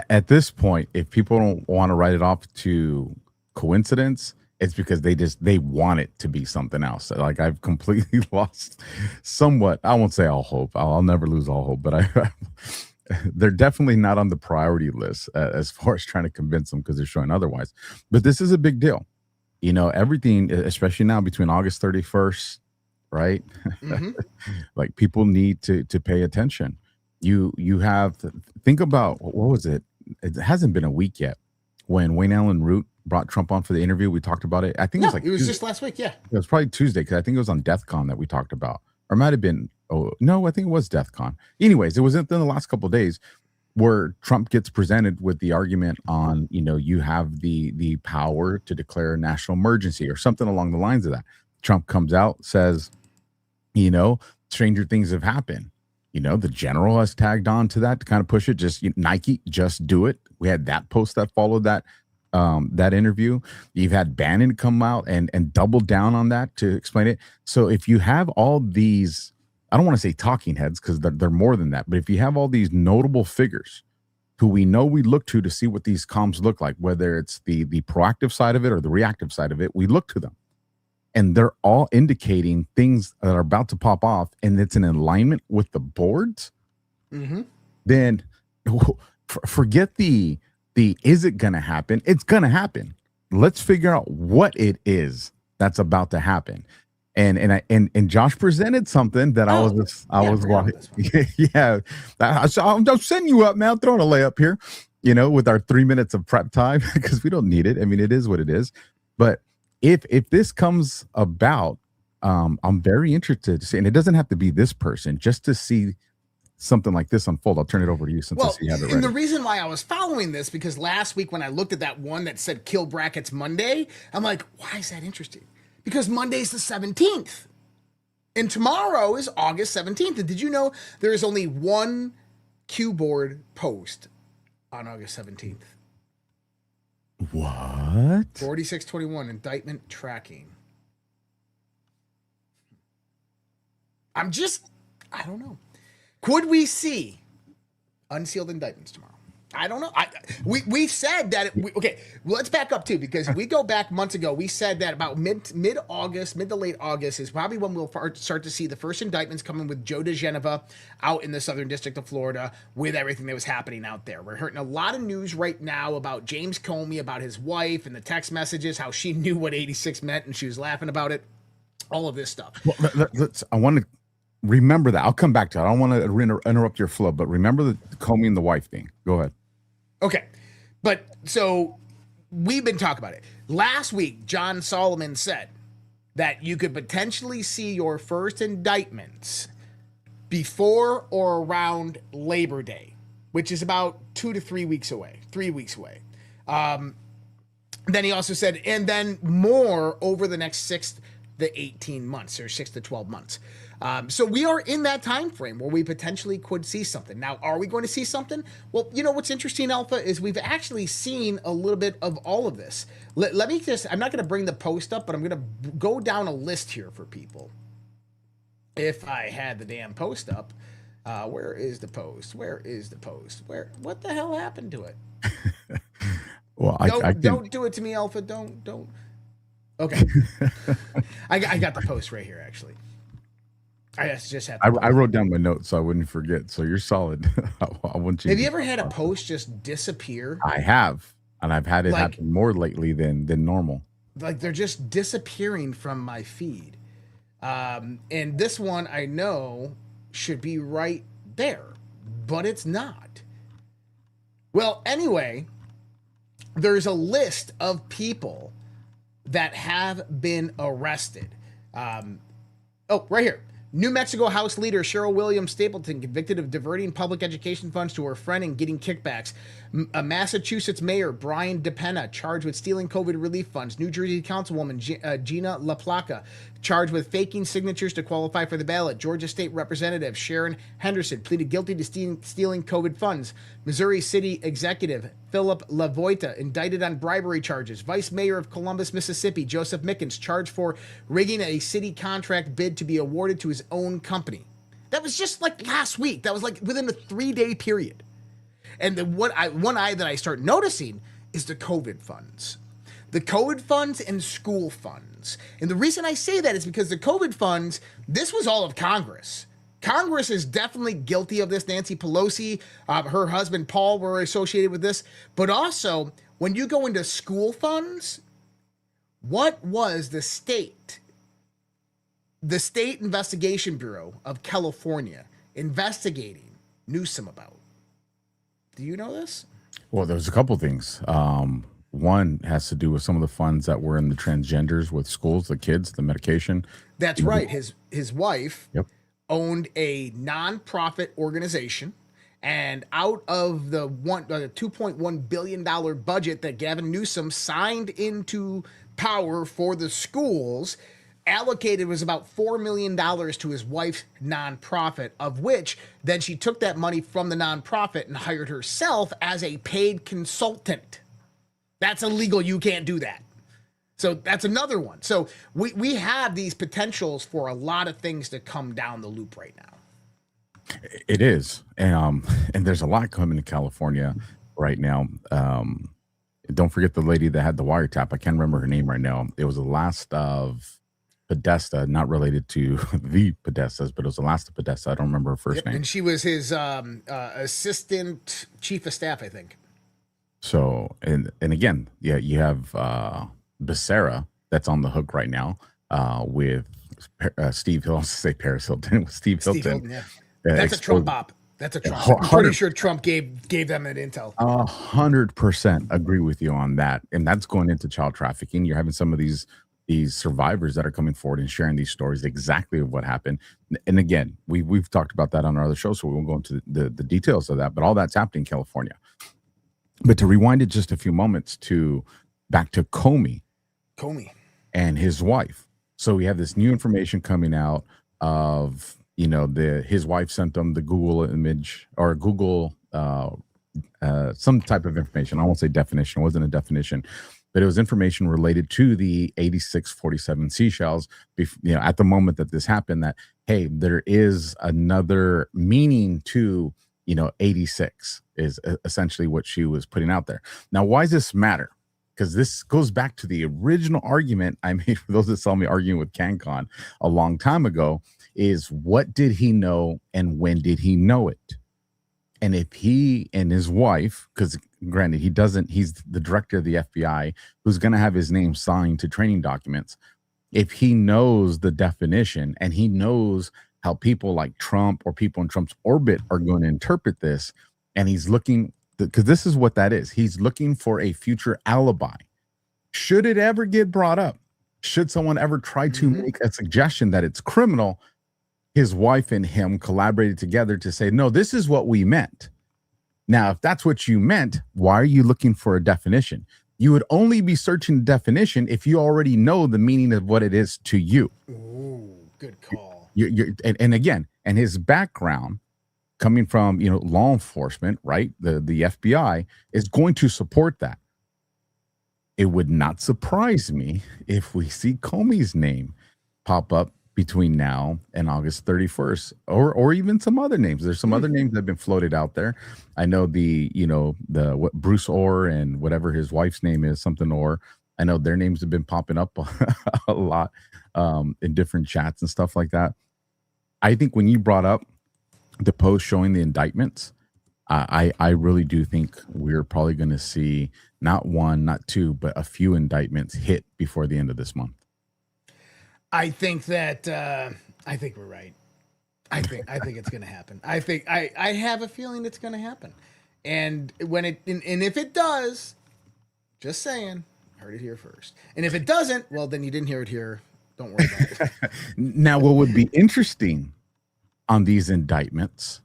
At this point, if people don't want to write it off to coincidence, it's because they want it to be something else. Like, I've completely lost somewhat. I won't say all hope. I'll never lose all hope, but they're definitely not on the priority list as far as trying to convince them, because they're showing otherwise. But this is a big deal. You know, everything, especially now between August 31st, right? Mm-hmm. Like, people need to pay attention. You have to think about, what was it? It hasn't been a week yet when Wayne Allen Root brought Trump on for the interview. We talked about it. I think it was like it was just last week. Yeah, it was probably Tuesday, because I think it was on DEFCON that we talked about, or it might have been. Oh no, I think it was DEFCON. Anyways, it was in the last couple of days where Trump gets presented with the argument on, you know, you have the power to declare a national emergency or something along the lines of that. Trump comes out, says, you know, stranger things have happened. You know, the general has tagged on to that to kind of push it. Just Nike, just do it. We had that post that followed that interview. You've had Bannon come out and double down on that to explain it. So if you have all these, I don't want to say talking heads, because they're more than that, but if you have all these notable figures who we know we look to see what these comms look like, whether it's the proactive side of it or the reactive side of it, we look to them. And they're all indicating things that are about to pop off, and it's in alignment with the boards. Mm-hmm. Then forget the is it going to happen? It's going to happen. Let's figure out what it is that's about to happen. And Josh presented something that I was watching. Yeah, I'm setting you up, man. I'm throwing a layup here, you know, with our 3 minutes of prep time, because we don't need it. I mean, it is what it is. But if this comes about, I'm very interested to see, and it doesn't have to be this person, just to see something like this unfold. I'll turn it over to you since I see you have it ready. And the reason why I was following this, because last week when I looked at that one that said kill brackets Monday, I'm like, why is that interesting? Because Monday's the 17th. And tomorrow is August 17th. And did you know there is only one Q board post on August 17th? What? 4621 indictment tracking. I don't know. Could we see unsealed indictments tomorrow? I don't know. We said that. Okay, let's back up too, because we go back months ago. We said that about mid-August, mid to late August is probably when we'll start to see the first indictments coming with Joe DeGeneva out in the Southern District of Florida with everything that was happening out there. We're hearing a lot of news right now about James Comey, about his wife and the text messages, how she knew what 86 meant and she was laughing about it. All of this stuff. Well, I want to remember that. I'll come back to it. I don't want to interrupt your flow, but remember the Comey and the wife thing. Go ahead. Okay. But so we've been talking about it. Last week, John Solomon said that you could potentially see your first indictments before or around Labor Day, which is about 2 to 3 weeks away, 3 weeks away. Then he also said, and then more over the next 6 to 18 months or 6 to 12 months. So we are in that time frame where we potentially could see something. Now, are we going to see something? Well, you know what's interesting, Alpha, is we've actually seen a little bit of all of this. Let me just, I'm not going to bring the post up, but I'm going to go down a list here for people. If I had the damn post up, where is the post? Where is the post? What the hell happened to it? Well, don't do it to me, Alpha. Don't. Okay. I got the post right here, actually. I just had. I wrote down my notes so I wouldn't forget. So you're solid. I want you. Have you ever had a post just disappear? I have, and I've had it happen more lately than normal. Like they're just disappearing from my feed, and this one I know should be right there, but it's not. Well, anyway, there's a list of people that have been arrested. Right here. New Mexico House Leader Cheryl Williams Stapleton convicted of diverting public education funds to her friend and getting kickbacks. Massachusetts Mayor Brian DePena charged with stealing COVID relief funds. New Jersey Councilwoman Gina LaPlaca charged with faking signatures to qualify for the ballot. Georgia State Representative Sharon Henderson pleaded guilty to stealing COVID funds. Missouri City Executive Philip LaVoita indicted on bribery charges. Vice Mayor of Columbus, Mississippi Joseph Mickens charged for rigging a city contract bid to be awarded to his own company. That was just like last week. That was like within a 3-day period. And the one eye that I start noticing is the COVID funds. The COVID funds and school funds. And the reason I say that is because the COVID funds, this was all of Congress. Congress is definitely guilty of this. Nancy Pelosi, her husband Paul were associated with this. But also, when you go into school funds, what was the state Investigation Bureau of California investigating Newsom about? Do you know this? Well, there's a couple things. One has to do with some of the funds that were in the transgenders with schools, the kids, the medication. That's right. His wife owned a nonprofit organization, and out of the $2.1 billion budget that Gavin Newsom signed into power for the schools, allocated was about $4 million to his wife's nonprofit, of which then she took that money from the nonprofit and hired herself as a paid consultant. That's illegal. You can't do that. So that's another one. So we have these potentials for a lot of things to come down the loop right now. It is. And there's a lot coming to California right now. Don't forget the lady that had the wiretap. I can't remember her name right now. It was the last of Podesta, not related to the Podestas, but it was the last of Podesta. I don't remember her first name. And she was his assistant chief of staff, I think. So, and again, yeah, you have Becerra that's on the hook right now with Steve Hill. I was to say Paris Hilton with Steve Hilton. Yeah. That's a Trump op. That's a Trump. I'm pretty sure Trump gave them that intel. 100% agree with you on that. And that's going into child trafficking. You're having some of these survivors that are coming forward and sharing these stories exactly of what happened. And again, we've talked about that on our other show, so we won't go into the details of that, but all that's happening in California. But to rewind it just a few moments back to Comey and his wife. So we have this new information coming out of, his wife sent them the Google image or Google, some type of information. I won't say definition. It wasn't a definition, but it was information related to the 8647 seashells. At the moment that this happened, that, hey, there is another meaning to, 86 is essentially what she was putting out there. Now, why does this matter? Because this goes back to the original argument I made for those that saw me arguing with CanCon a long time ago, is what did he know and when did he know it? And if he and his wife, because granted, he's the director of the FBI who's going to have his name signed to training documents. If he knows the definition and he knows how people like Trump or people in Trump's orbit are going to interpret this, and he's looking, because this is what that is. He's looking for a future alibi. Should it ever get brought up, should someone ever try to make a suggestion that it's criminal, his wife and him collaborated together to say, no, this is what we meant. Now, if that's what you meant, why are you looking for a definition? You would only be searching the definition if you already know the meaning of what it is to you. Ooh, good call. And again, and his background coming from, law enforcement, right? The FBI is going to support that. It would not surprise me if we see Comey's name pop up between now and August 31st, or even some other names. There's some other names that have been floated out there. I know what Bruce Orr and whatever his wife's name is, something Orr. I know their names have been popping up a lot in different chats and stuff like that. I think when you brought up the post showing the indictments, I really do think we're probably going to see not one, not two, but a few indictments hit before the end of this month. I think that I think we're right. I think it's going to happen. I have a feeling it's going to happen. And if it does, Just saying. Heard it here first. And if it doesn't, well, then you didn't hear it here. Don't worry about it. Now, what would be interesting on these indictments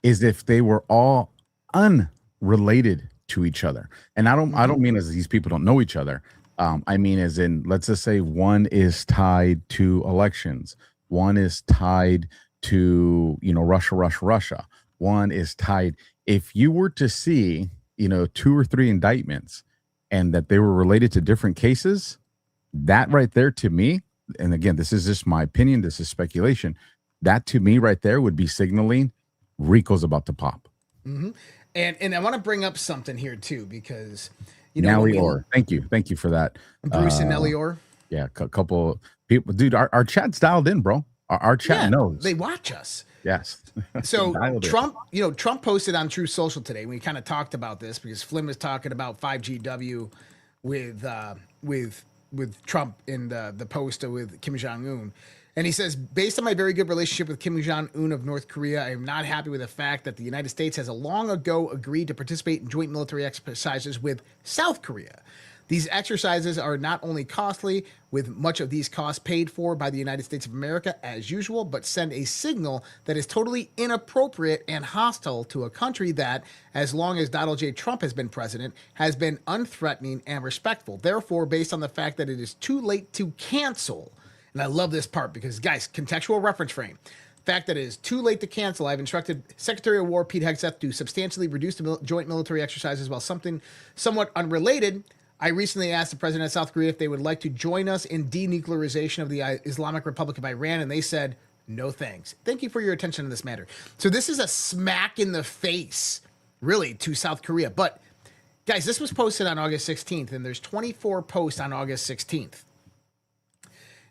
is if they were all unrelated to each other. And I don't mean as these people don't know each other. I mean, as in, let's just say one is tied to elections. One is tied to, Russia. One is tied. If you were to see, 2 or 3 indictments and that they were related to different cases, that right there to me, and again, this is just my opinion, this is speculation, that to me right there would be signaling Rico's about to pop. Mm-hmm. And I want to bring up something here too, because Nellie Orr. Thank you for that. Bruce and Nellie Orr. Yeah, a couple people, dude. Our chat's dialed in, bro. Our chat knows. They watch us. Yes. So Trump, Trump posted on True Social today. We kind of talked about this because Flynn was talking about 5GW with Trump in the post with Kim Jong-un. And he says, based on my very good relationship with Kim Jong-un of North Korea, I am not happy with the fact that the United States has long ago agreed to participate in joint military exercises with South Korea. These exercises are not only costly, with much of these costs paid for by the United States of America as usual, but send a signal that is totally inappropriate and hostile to a country that, as long as Donald J. Trump has been president, has been unthreatening and respectful. Therefore, based on the fact that it is too late to cancel, and I love this part because, guys, contextual reference frame. Fact that it is too late to cancel, I've instructed Secretary of War Pete Hegseth to substantially reduce the joint military exercises while something somewhat unrelated. I recently asked the president of South Korea if they would like to join us in denuclearization of the Islamic Republic of Iran, and they said, no thanks. Thank you for your attention to this matter. So this is a smack in the face, really, to South Korea. But, guys, this was posted on August 16th, and there's 24 posts on August 16th.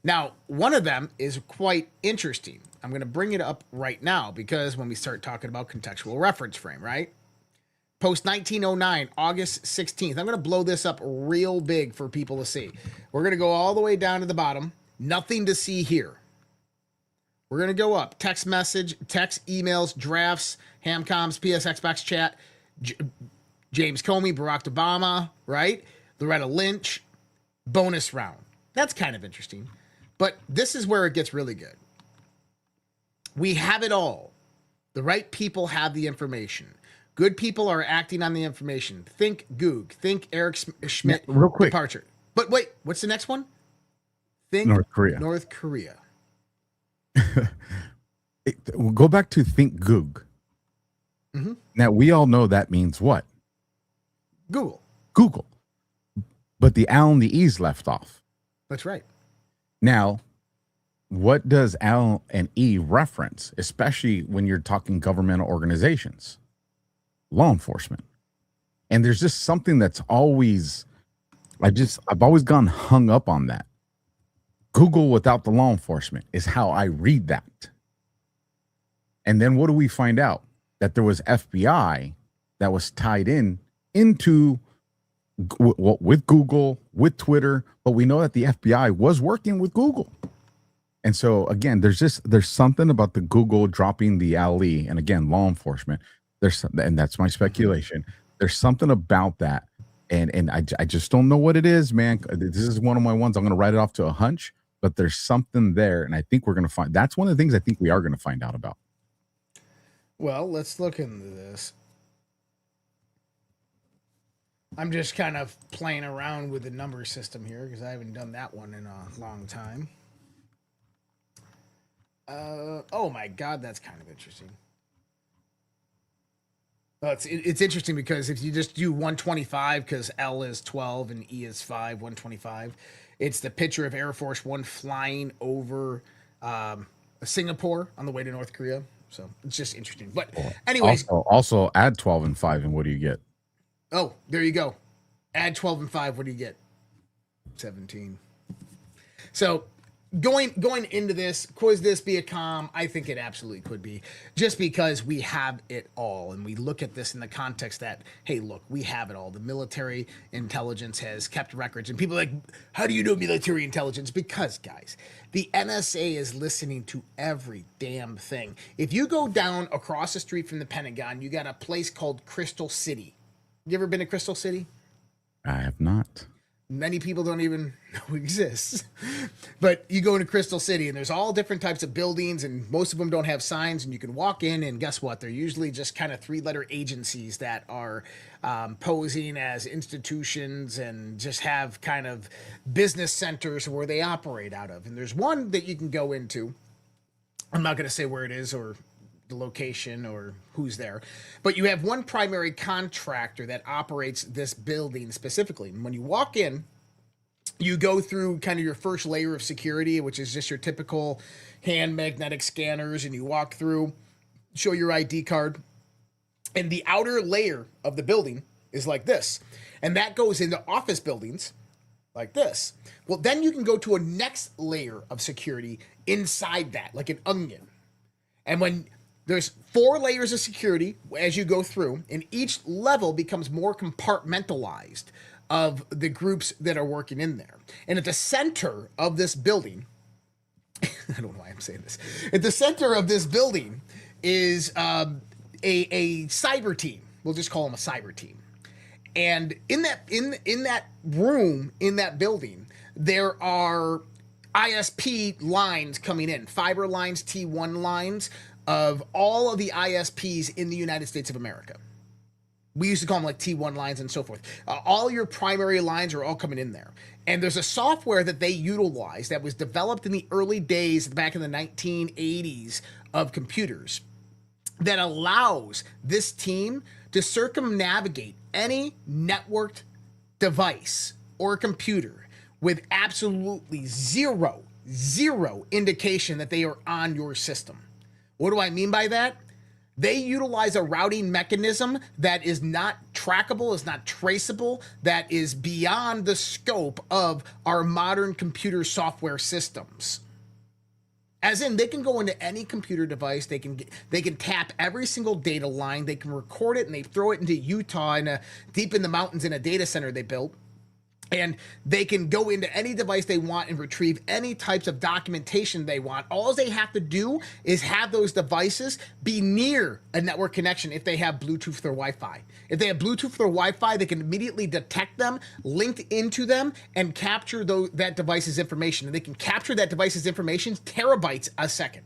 Now, one of them is quite interesting. I'm going to bring it up right now because when we start talking about contextual reference frame, right? Post 1909, August 16th. I'm going to blow this up real big for people to see. We're going to go all the way down to the bottom. Nothing to see here. We're going to go up. Text message, text, emails, drafts, Hamcoms, PS, Xbox chat, James Comey, Barack Obama, right? Loretta Lynch, bonus round. That's kind of interesting. But this is where it gets really good. We have it all. The right people have the information. Good people are acting on the information. Think Goog. Think Eric Schmidt real quick. Departure. But wait, what's the next one? Think North Korea. North Korea. We'll go back to think Goog. Mm-hmm. Now, we all know that means what? Google. But the L and the E's left off. That's right. Now, what does L and E reference, especially when you're talking governmental organizations? Law enforcement. And there's just something that's always, I've always gone hung up on that. Google without the law enforcement is how I read that. And then what do we find out? That there was FBI that was tied into with Google, with Twitter, but we know that the FBI was working with Google. And so again, there's something about the Google dropping the LE, and again, law enforcement. And that's my speculation. There's something about that, and I just don't know what it is, man. This is one of my ones. I'm going to write it off to a hunch, but there's something there, and I think we're going to find. That's one of the things I think we are going to find out about. Well, let's look into this. I'm just kind of playing around with the number system here because I haven't done that one in a long time. Oh my God, that's kind of interesting. Well, it's interesting because if you just do 125, because L is 12 and E is 5, 125, it's the picture of Air Force One flying over Singapore on the way to North Korea. So it's just interesting. But anyways. Also add 12 and 5, and what do you get? Oh, there you go. Add 12 and 5. What do you get? 17. So going into this, could this be a comm? I think it absolutely could be, just because we have it all, and we look at this in the context that, hey, look, we have it all. The military intelligence has kept records, and people are like, how do you know military intelligence? Because, guys, the NSA is listening to every damn thing. If you go down across the street from the Pentagon, you got a place called Crystal City. You ever been to Crystal City? I have not. Many people don't even know exists. But you go into Crystal City and there's all different types of buildings, and most of them don't have signs, and you can walk in and guess what? They're usually just kind of 3-letter agencies that are posing as institutions and just have kind of business centers where they operate out of. And there's one that you can go into. I'm not going to say where it is or the location or who's there, but you have one primary contractor that operates this building specifically. And when you walk in, you go through kind of your first layer of security, which is just your typical hand magnetic scanners, and you walk through, show your ID card, and the outer layer of the building is like this, and that goes into office buildings like this. Well, then you can go to a next layer of security inside that, like an onion. And when there's 4 layers of security as you go through, and each level becomes more compartmentalized of the groups that are working in there. And at the center of this building, I don't know why I'm saying this. At the center of this building is a cyber team. We'll just call them a cyber team. And in that room, in that building, there are ISP lines coming in, fiber lines, T1 lines, of all of the ISPs in the United States of America. We used to call them like T1 lines and so forth. All your primary lines are all coming in there. And there's a software that they utilize that was developed in the early days, back in the 1980s, of computers, that allows this team to circumnavigate any networked device or computer with absolutely zero indication that they are on your system. What do I mean by that? They utilize a routing mechanism that is not trackable, is not traceable, that is beyond the scope of our modern computer software systems. As in, they can go into any computer device, they can tap every single data line, they can record it, and they throw it into Utah, deep in the mountains in a data center they built. And they can go into any device they want and retrieve any types of documentation they want. All they have to do is have those devices be near a network connection if they have Bluetooth or Wi-Fi. If they have Bluetooth or Wi-Fi, they can immediately detect them, link into them, and capture that device's information. And they can capture that device's information terabytes a second.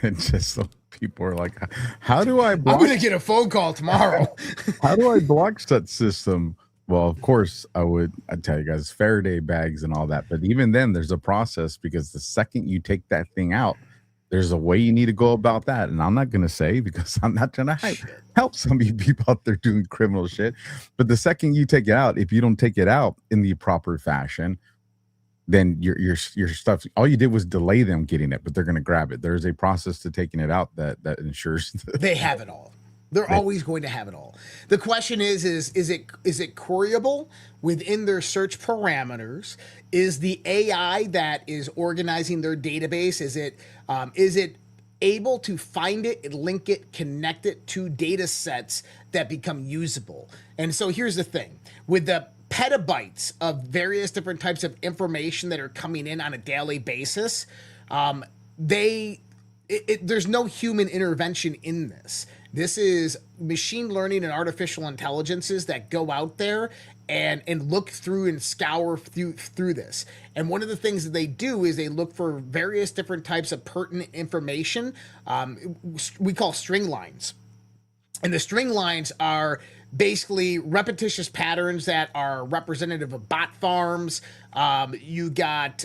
And just so people are like, how do I block? I'm going to get a phone call tomorrow. How do I block that system? Well, of course, I'd tell you guys Faraday bags and all that. But even then, there's a process, because the second you take that thing out, there's a way you need to go about that. And I'm not going to say, because I'm not trying to help some of you people out there doing criminal shit. But the second you take it out, if you don't take it out in the proper fashion, then your stuff, all you did was delay them getting it, but they're going to grab it. There's a process to taking it out that ensures they have it all. They're always going to have it all. The question is it queryable within their search parameters? Is the AI that is organizing their database, is it able to find it, link it, connect it to data sets that become usable? And so here's the thing. With the petabytes of various different types of information that are coming in on a daily basis, there's no human intervention in this. This is machine learning and artificial intelligences that go out there and look through and scour through this. And one of the things that they do is they look for various different types of pertinent information. We call string lines. And the string lines are basically repetitious patterns that are representative of bot farms. You got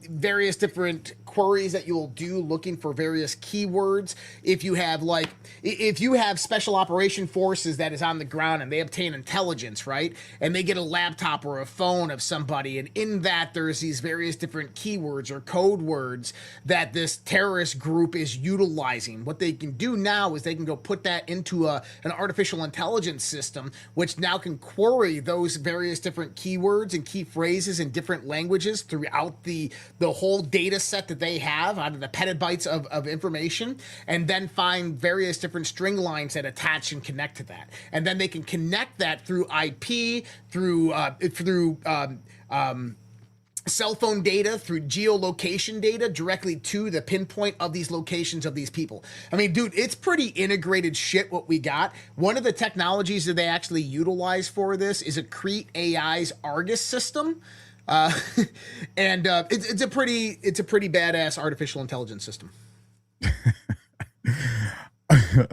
various different queries that you'll do looking for various keywords. If you have special operation forces that is on the ground and they obtain intelligence, right? And they get a laptop or a phone of somebody, and in that there's these various different keywords or code words that this terrorist group is utilizing. What they can do now is they can go put that into an artificial intelligence system, which now can query those various different keywords and key phrases in different languages throughout the whole data set that they have out of the petabytes of information, and then find various different string lines that attach and connect to that. And then they can connect that through IP, through cell phone data through geolocation data directly to the pinpoint of these locations of these people. I mean, dude, it's pretty integrated shit what we got. One of the technologies that they actually utilize for this is Accrete AI's Argus system. And it's a pretty badass artificial intelligence system.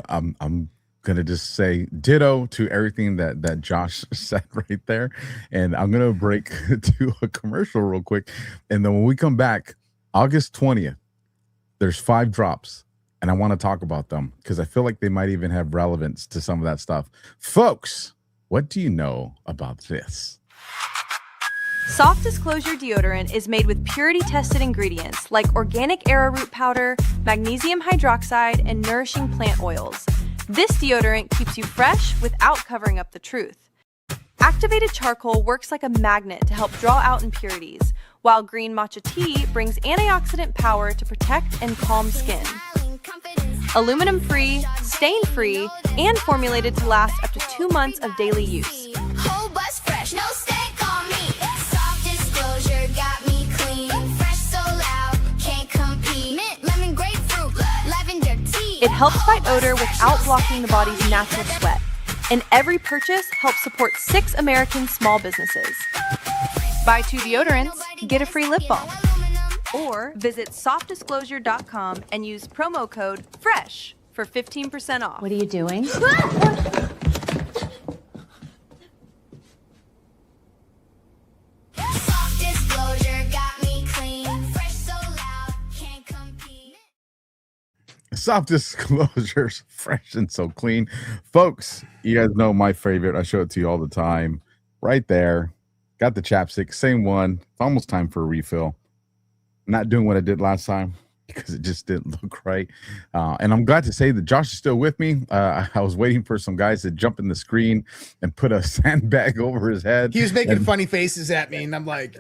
I'm gonna just say ditto to everything that Josh said right there, and I'm gonna break to a commercial real quick, and then when we come back, August 20th, there's 5 drops, and I want to talk about them because I feel like they might even have relevance to some of that stuff. Folks, what do you know about this? Soft Disclosure deodorant is made with purity-tested ingredients like organic arrowroot powder, magnesium hydroxide, and nourishing plant oils. This deodorant keeps you fresh without covering up the truth. Activated charcoal works like a magnet to help draw out impurities, while green matcha tea brings antioxidant power to protect and calm skin. Aluminum-free, stain-free, and formulated to last up to 2 months of daily use. Whole bus fresh, no stank on me. Soft Disclosure got me clean. Fresh so loud, can't compete. Mint, lemon, grapefruit, lavender tea. It helps fight odor without blocking the body's natural sweat. And every purchase helps support 6 American small businesses. Buy 2 deodorants, get a free lip balm. Or visit softdisclosure.com and use promo code FRESH for 15% off. What are you doing? Soft Disclosure got me clean. Fresh so loud, can't compete. Soft Disclosures, fresh and so clean. Folks, you guys know my favorite. I show it to you all the time. Right there. Got the chapstick, same one. It's almost time for a refill. Not doing what I did last time because it just didn't look right. And I'm glad to say that Josh is still with me. I was waiting for some guys to jump in the screen and put a sandbag over his head. He was making funny faces at me, and I'm like...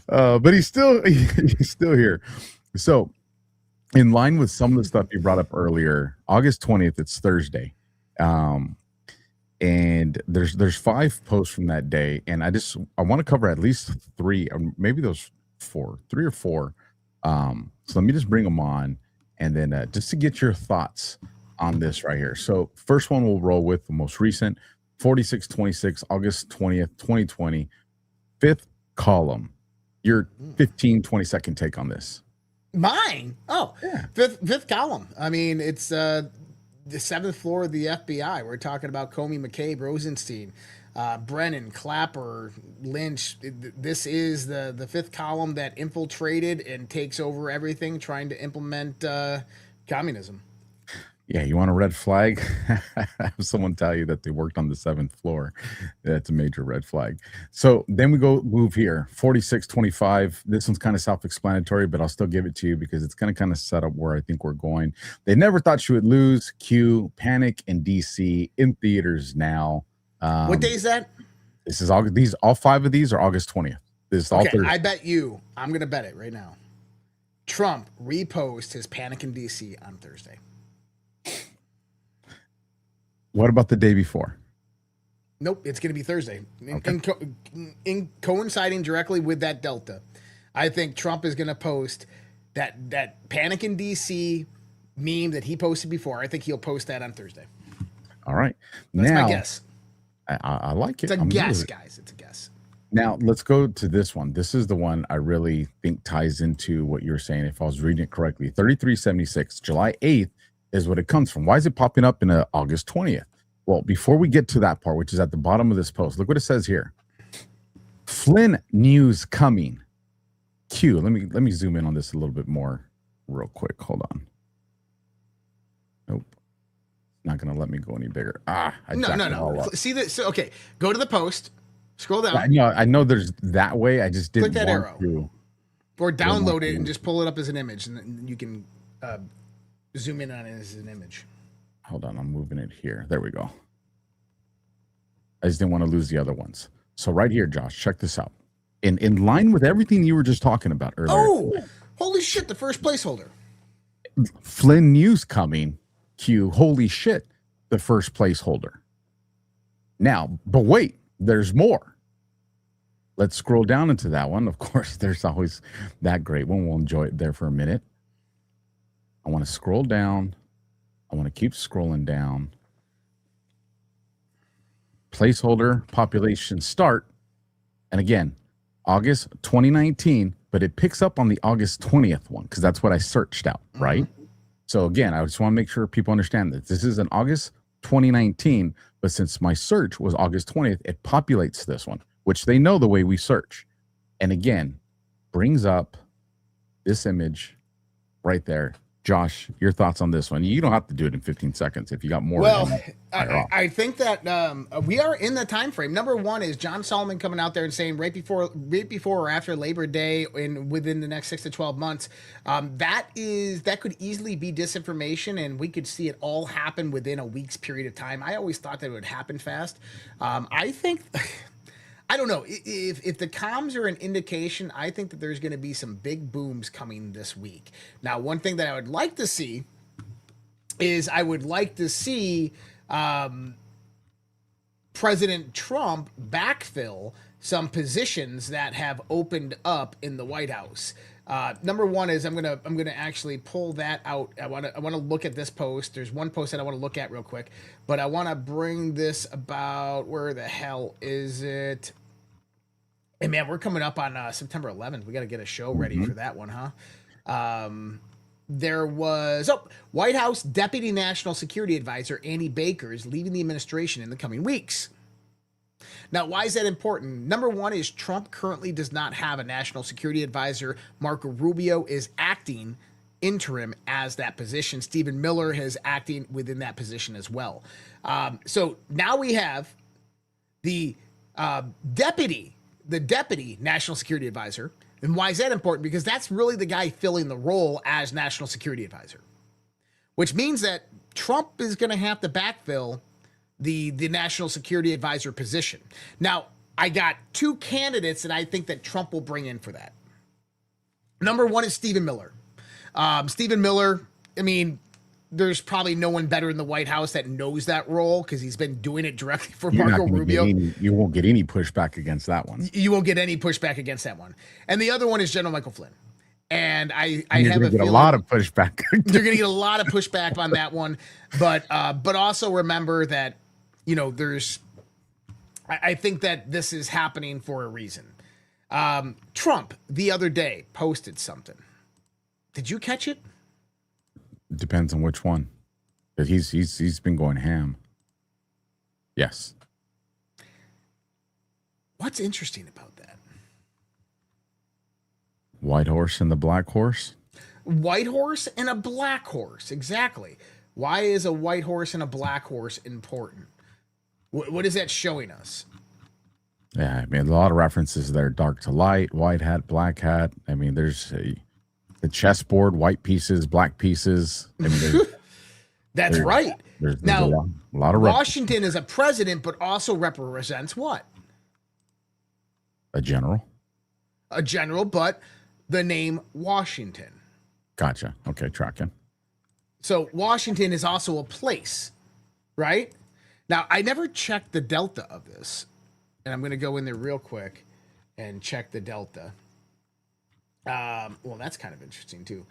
but he's still here. So in line with some of the stuff you brought up earlier, August 20th, it's Thursday. And there's 5 posts from that day, and I want to cover at least 3, or maybe those 4, 3 or 4. So let me just bring them on, and then just to get your thoughts on this right here. So first one we'll roll with the most recent, 4626, August 20th, 2020, 5th column. Your 15, 20-second take on this. Mine? Oh, yeah. Fifth column. I mean, it's the 7th floor of the FBI. We're talking about Comey, McCabe, Rosenstein, Brennan, Clapper, Lynch. This is the 5th column that infiltrated and takes over everything, trying to implement communism. Yeah, you want a red flag? Have someone tell you that they worked on the 7th floor. That's a major red flag. So then we move here, 4625. This one's kind of self-explanatory, but I'll still give it to you because it's going to kind of set up where I think we're going. They never thought she would lose. Q, Panic in DC, in theaters now. What day is that? This is August. All 5 of these are August 20th. This is all okay, Thursday. I bet you, I'm going to bet it right now. Trump repost his Panic in DC on Thursday. What about the day before? Nope, it's going to be Thursday. Okay. In coinciding directly with that Delta, I think Trump is going to post that Panic in DC meme that he posted before. I think he'll post that on Thursday. All right. That's now, my guess. I like it. It's a guess, guys. It's a guess. Now, let's go to this one. This is the one I really think ties into what you're saying, if I was reading it correctly. 3376, July 8th is what it comes from. Why is it popping up in August 20th? Well, before we get to that part, which is at the bottom of this post, look what it says here. Flynn news coming. Q. Let me zoom in on this a little bit more real quick. Hold on. Nope. Not going to let me go any bigger. No. See this? So, okay, go to the post. Scroll down. I know there's that way. I just didn't click that want arrow. to. Or download it and just pull it up as an image, and then you can zoom in on it as an image. Hold on, I'm moving it here. There we go. I just didn't want to lose the other ones. So right here, Josh, check this out. In line with everything you were just talking about earlier. Oh, holy shit, the first placeholder. Flynn news coming. Q, holy shit, the first placeholder. Now, but wait, there's more. let's scroll down into that one. Of course, there's always that great one. We'll enjoy it there for a minute. I want to scroll down. I want to keep scrolling down. Placeholder population start. And again, August 2019, but it picks up on the August 20th one because that's what I searched out, right? So again, I just want to make sure people understand that this is an August 2019, but since my search was August 20th, it populates this one, which they know the way we search. And again, brings up this image right there. Josh, your thoughts on this one? You don't have to do it in 15 seconds if you got more. Well, I think that we are in the time frame. Number one is John Solomon coming out there and saying right before or after Labor Day and within the next 6 to 12 months, that could easily be disinformation, and we could see it all happen within a week's period of time. I always thought that it would happen fast. I think. I don't know if the comms are an indication. I think that there's going to be some big booms coming this week. Now, one thing that I would like to see is President Trump backfill some positions that have opened up in the White House. Number one is I'm gonna actually pull that out. I want to look at this post. There's one post that I want to look at real quick, but I want to bring this about. Where the hell is it? Hey man, we're coming up on September 11th. We got to get a show ready for that one, huh? There was White House Deputy National Security Advisor Andy Baker is leaving the administration in the coming weeks. Now, why is that important? Number one is Trump currently does not have a national security advisor. Marco Rubio is acting interim as that position. Stephen Miller is acting within that position as well. So now we have the deputy national security advisor. And why is that important? Because that's really the guy filling the role as national security advisor, which means that Trump is going to have to backfill the national security advisor position. Now, I got two candidates that I think that Trump will bring in for that. Number one is Stephen Miller. Stephen Miller, I mean, there's probably no one better in the White House that knows that role because he's been doing it directly for Marco Rubio. You won't get any pushback against that one. You won't get any pushback against that one. And the other one is General Michael Flynn. And I have a lot of pushback. You're going to get a lot of pushback on that one. But also remember that, you know, I think that this is happening for a reason. Trump the other day posted something. Did you catch it? Depends on which one. But he's been going ham. Yes. What's interesting about that? White horse and the black horse? White horse and a black horse. Exactly. Why is a white horse and a black horse important? What is that showing us? Yeah, I mean, a lot of references there. Dark to light, white hat, black hat. I mean, there's the chessboard, white pieces, black pieces. I mean, that's right. There's now, a lot of Washington is a president, but also represents what? A general. A general, but the name Washington. Gotcha. Okay, tracking. So Washington is also a place, right? Now, I never checked the delta of this, and I'm going to go in there real quick and check the delta. Well, that's kind of interesting too.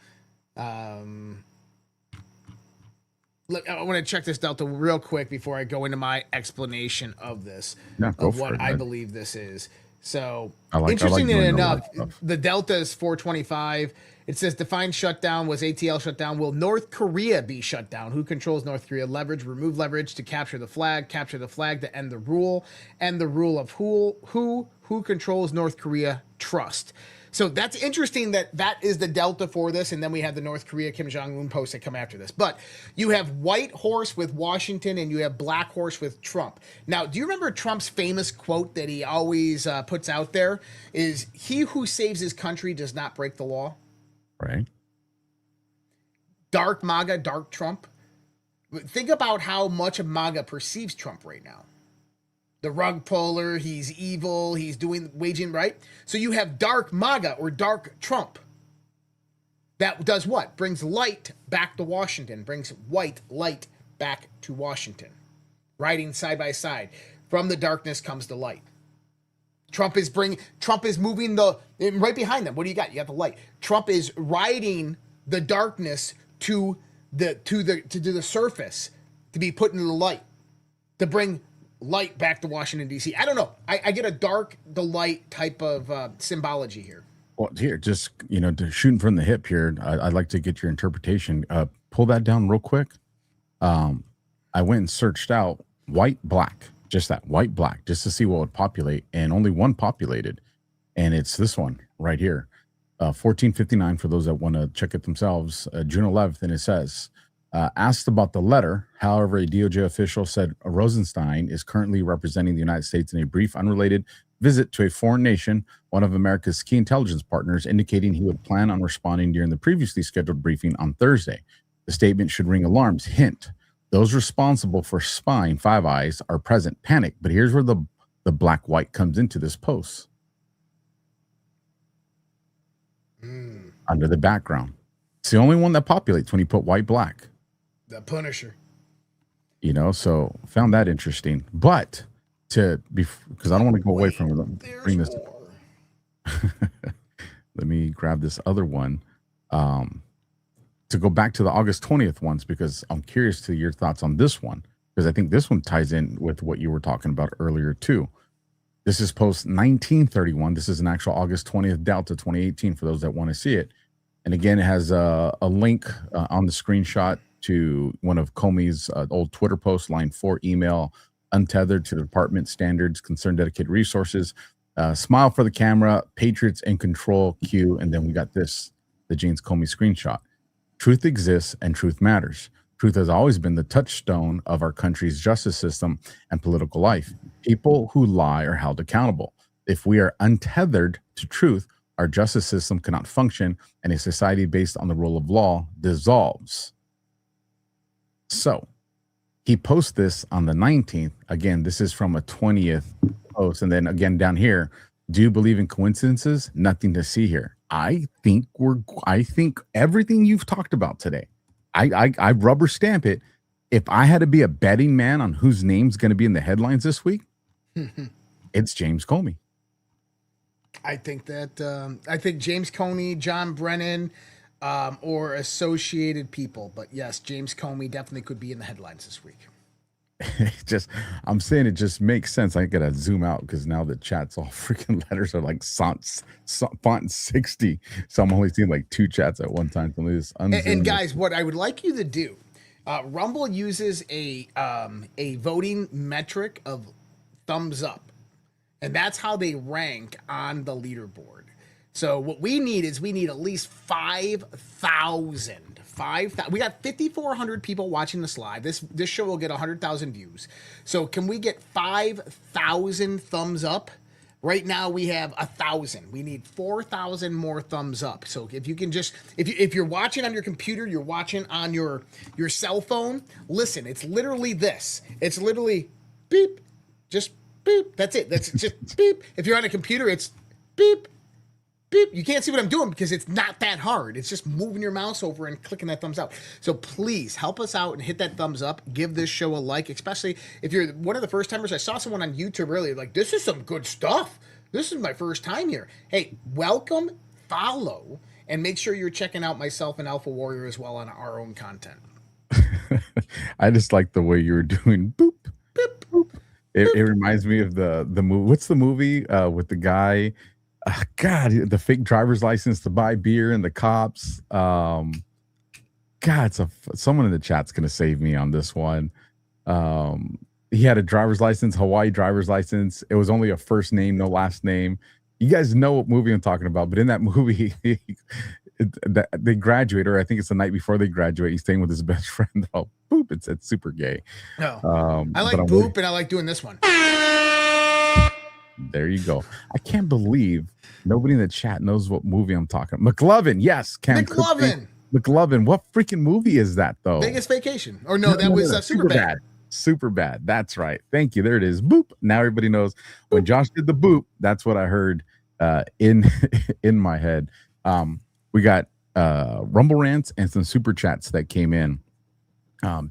Look, I want to check this delta real quick before I go into my explanation of this, of what I believe this is. So, interestingly enough, the delta is 425. It says defined shutdown was ATL shutdown. Will North Korea be shut down? Who controls North Korea? Leverage, remove leverage to capture the flag to end the rule, and the rule of who controls North Korea? Trust. So that's interesting that is the delta for this. And then we have the North Korea Kim Jong-un posts that come after this. But you have white horse with Washington and you have black horse with Trump. Now, do you remember Trump's famous quote that he always puts out there is, he who saves his country does not break the law? Right. Dark MAGA, dark Trump. Think about how much of MAGA perceives Trump right now. The rug puller, he's evil, he's waging, right? So you have dark MAGA or dark Trump. That does what? Brings light back to Washington, brings white light back to Washington. Riding side by side. From the darkness comes the light. Trump is moving right behind them. What do you got? You got the light. Trump is riding the darkness to the surface to be put into the light, to bring light back to Washington, D.C. I don't know. I get a dark to light type of symbology here. Well, here, just, shooting from the hip here, I'd like to get your interpretation. Pull that down real quick. I went and searched out white, black, just that, white, black, just to see what would populate, and only one populated, and it's this one right here. 1459, for those that want to check it themselves, June 11th, and it says, asked about the letter, however, a DOJ official said Rosenstein is currently representing the United States in a brief, unrelated visit to a foreign nation, one of America's key intelligence partners, indicating he would plan on responding during the previously scheduled briefing on Thursday. The statement should ring alarms. Hint, those responsible for spying Five Eyes are present. Panic. But here's where the black-white comes into this post. Under the background. It's the only one that populates when you put white, black. The Punisher. So found that interesting. But because I don't want to go away from it, bring this. Let me grab this other one. To go back to the August 20th ones, because I'm curious to your thoughts on this one, because I think this one ties in with what you were talking about earlier too. This is post 1931. This is an actual August 20th Delta 2018 for those that want to see it. And again, it has a link on the screenshot to one of Comey's old Twitter posts, line 4, email, untethered to the department standards, concerned dedicated resources, smile for the camera, patriots in control, Q. And then we got this, the James Comey screenshot. Truth exists and truth matters. Truth has always been the touchstone of our country's justice system and political life. People who lie are held accountable. If we are untethered to truth, our justice system cannot function, and a society based on the rule of law dissolves. So he posts this on the 19th. Again, this is from a 20th post. And then again down here, do you believe in coincidences? Nothing to see here. I think everything you've talked about today, I rubber stamp it. If I had to be a betting man on whose name's going to be in the headlines this week, it's James Comey. I think James Comey, John Brennan, or associated people. But yes, James Comey definitely could be in the headlines this week. I'm saying it just makes sense. I gotta zoom out because now the chat's all freaking letters are like font 60. So I'm only seeing like 2 chats at one time. And guys, what I would like you to do, Rumble uses a voting metric of thumbs up, and that's how they rank on the leaderboard. So what we need is at least 5,000. We got 5,400 people watching this live. This show will get 100,000 views. So can we get 5,000 thumbs up? Right now we have 1,000. We need 4,000 more thumbs up. So if you can just, if you're watching on your computer, you're watching on your cell phone, listen, it's literally this. It's literally beep, just beep. That's it. That's just beep. If you're on a computer, it's beep. Beep. You can't see what I'm doing because it's not that hard. It's just moving your mouse over and clicking that thumbs out. So please help us out and hit that thumbs up. Give this show a like, especially if you're one of the first timers. I saw someone on YouTube earlier like, this is some good stuff. This is my first time here. Hey, welcome, follow, and make sure you're checking out myself and Alpha Warrior as well on our own content. I just like the way you were doing boop, boop, boop. It reminds me of the movie. What's the movie with the guy? God, the fake driver's license to buy beer and the cops. God, someone in the chat's gonna save me on this one. He had a driver's license, Hawaii driver's license. It was only a first name, no last name. You guys know what movie I'm talking about, but in that movie, they graduate, or I think it's the night before they graduate. He's staying with his best friend. Oh, boop! It's super gay. No, I like boop, and I like doing this one. There you go. I can't believe nobody in the chat knows what movie I'm talking about. McLovin, yes. McLovin. What freaking movie is that, though? Vegas Vacation. Or no, that was Super Bad. Super Bad. That's right. Thank you. There it is. Boop. Now everybody knows. When Josh did the boop, that's what I heard in my head. We got Rumble rants and some super chats that came in.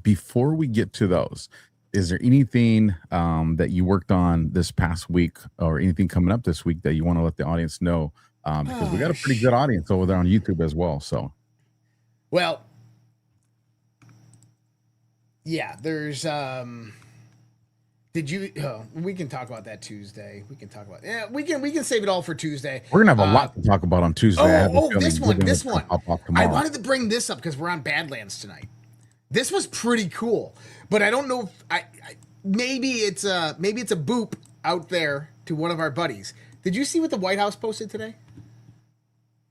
Before we get to those, is there anything that you worked on this past week or anything coming up this week that you want to let the audience know? Because we got a pretty good audience over there on YouTube as well. So, well, yeah, there's did you we can talk about that Tuesday. We can talk about we can save it all for Tuesday. We're gonna have a lot to talk about on Tuesday. This one. I wanted to bring this up because we're on Badlands tonight. This was pretty cool, but I don't know if maybe it's a boop out there to one of our buddies. Did you see what the White House posted today?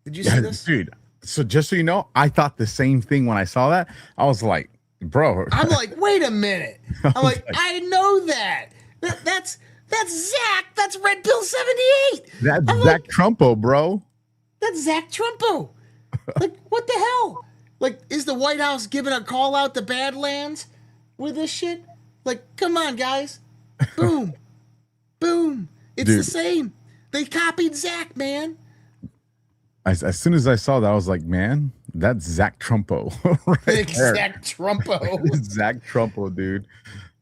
Did you see this? Dude, so just so you know, I thought the same thing when I saw that. I was like, bro. I'm like, wait a minute. I'm like, I know that. That's Zach. That's Red Pill 78. That's Zach Trumpo, bro. That's Zach Trumpo. Like, what the hell? Like, is the White House giving a call out to Badlands with this shit? Like, come on, guys. Boom. Boom. It's the same. They copied Zach, man. As soon as I saw that, I was like, man, that's Zach Trumpo. Right Zach Trumpo. Zach Trumpo, dude.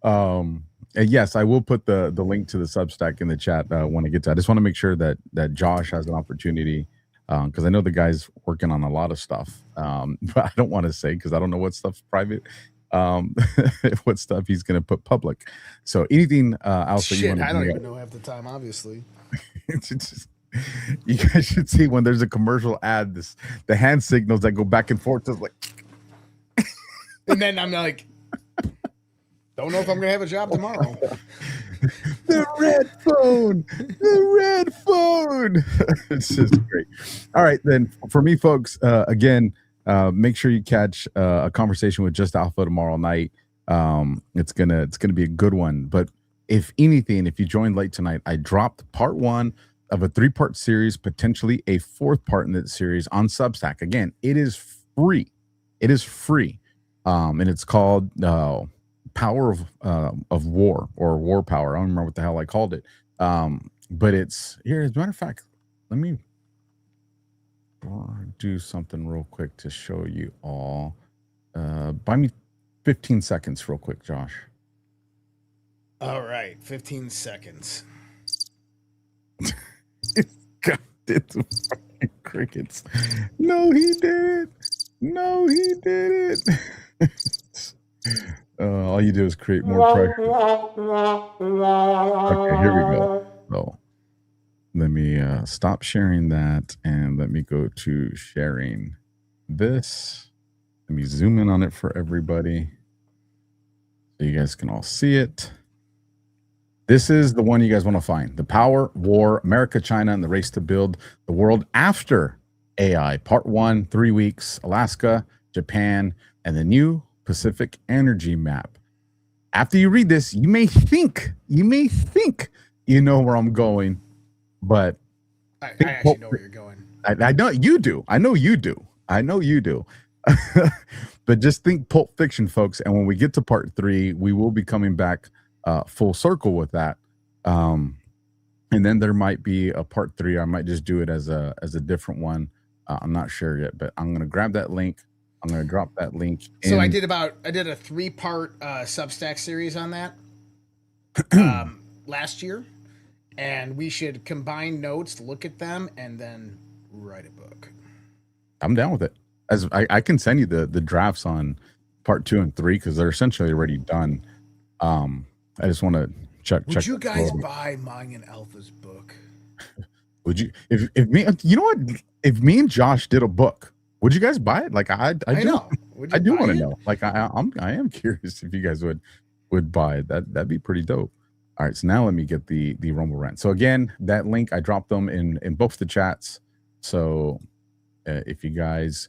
And yes, I will put the link to the Substack in the chat when I get to it. I just want to make sure that Josh has an opportunity because I know the guy's working on a lot of stuff. But I don't want to say because I don't know what stuff's private, what stuff he's going to put public. So anything else that you want to I don't even know half the time, obviously. It's just, you guys should see when there's a commercial ad, the hand signals that go back and forth, just like, and then I'm like, don't know if I'm gonna have a job tomorrow. The red phone. It's just great. All right, then for me, folks, again, make sure you catch a conversation with Just Alpha tomorrow night. It's gonna be a good one. But if anything, if you joined late tonight, I dropped part 1 of a 3-part series, potentially a 4th part in that series on Substack. Again, it is free. It is free. And it's called Power of War or War Power. I don't remember what the hell I called it. But it's here. As a matter of fact, let me do something real quick to show you all. Buy me 15 seconds real quick, Josh. All right, 15 seconds. God, it's fucking crickets. No, he did. All you do is create more pressure. Okay, here we go. So let me stop sharing that and let me go to sharing this. Let me zoom in on it for everybody so you guys can all see it. This is the one you guys want to find. The Power, War, America, China, and the Race to Build the World After AI. Part 1, 3 weeks, Alaska, Japan, and the new Pacific Energy Map. After you read this, you may think you know where I'm going, but I actually know where you're going. I know you do. I know you do. But just think Pulp Fiction, folks. And when we get to part 3, we will be coming back full circle with that. And then there might be a part 3. I might just do it as a different one. I'm not sure yet, but I'm going to grab that link. I'm going to drop that link. So I did a 3-part Substack series on that last year, and we should combine notes, look at them, and then write a book. I'm down with it. As I can send you the drafts on part 2 and 3 because they're essentially already done. I just want to check. Would you guys buy Mine and Alpha's book? Would you? If me, you know what? If me and Josh did a book, would you guys buy it? Like I do. I do want to know. Like I am curious if you guys would buy it. That'd be pretty dope. All right, so now let me get the Rumble rant. So again, that link I dropped them in both the chats. So if you guys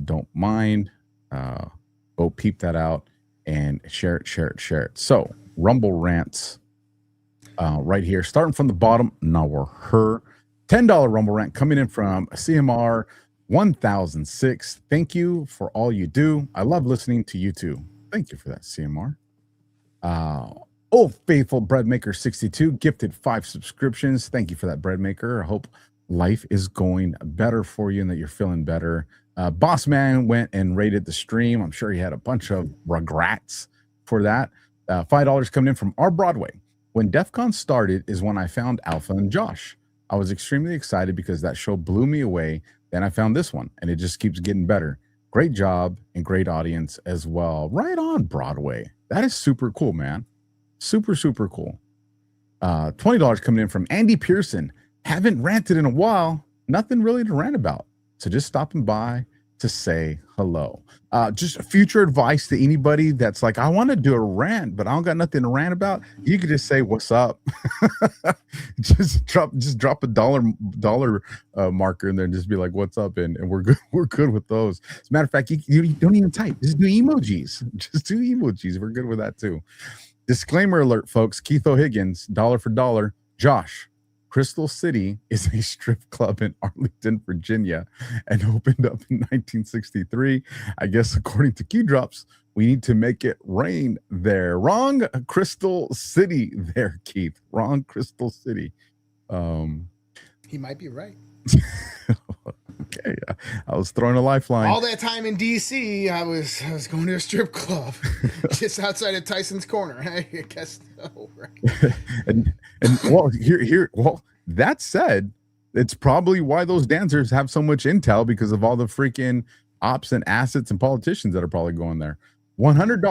don't mind, go peep that out and share it. So Rumble rants right here, starting from the bottom. Now we're her $10 Rumble rant coming in from CMR 1006. Thank you for all you do. I love listening to you too. Thank you for that, CMR. Oh, faithful Breadmaker 62 gifted 5 subscriptions. Thank you for that, Breadmaker. I hope life is going better for you and that you're feeling better. Boss Man went and rated the stream. I'm sure he had a bunch of regrets for that. $5 coming in from our Broadway. When DEF CON started is when I found Alpha and Josh. I was extremely excited because that show blew me away. Then I found this one, and it just keeps getting better. Great job and great audience as well. Right on, Broadway. That is super cool, man. Super, super cool. $20 coming in from Andy Pearson. Haven't ranted in a while. Nothing really to rant about. So just stopping by to say hello. Just future advice to anybody that's like, I want to do a rant, but I don't got nothing to rant about. You could just say, "What's up?" just drop a dollar marker in there and just be like, "What's up?" And we're good. We're good with those. As a matter of fact, you don't even type. Just do emojis. Just do emojis. We're good with that too. Disclaimer alert, folks. Keith O'Higgins, dollar for dollar. Josh, Crystal City is a strip club in Arlington, Virginia, and opened up in 1963. I guess according to Q Drops, we need to make it rain there. Wrong Crystal City there, Keith. Wrong Crystal City. He might be right. Okay, I was throwing a lifeline. All that time in DC, I was going to a strip club just outside of Tyson's Corner. I guess so, right? and well, well, that said, it's probably why those dancers have so much intel, because of all the freaking ops and assets and politicians that are probably going there. $100,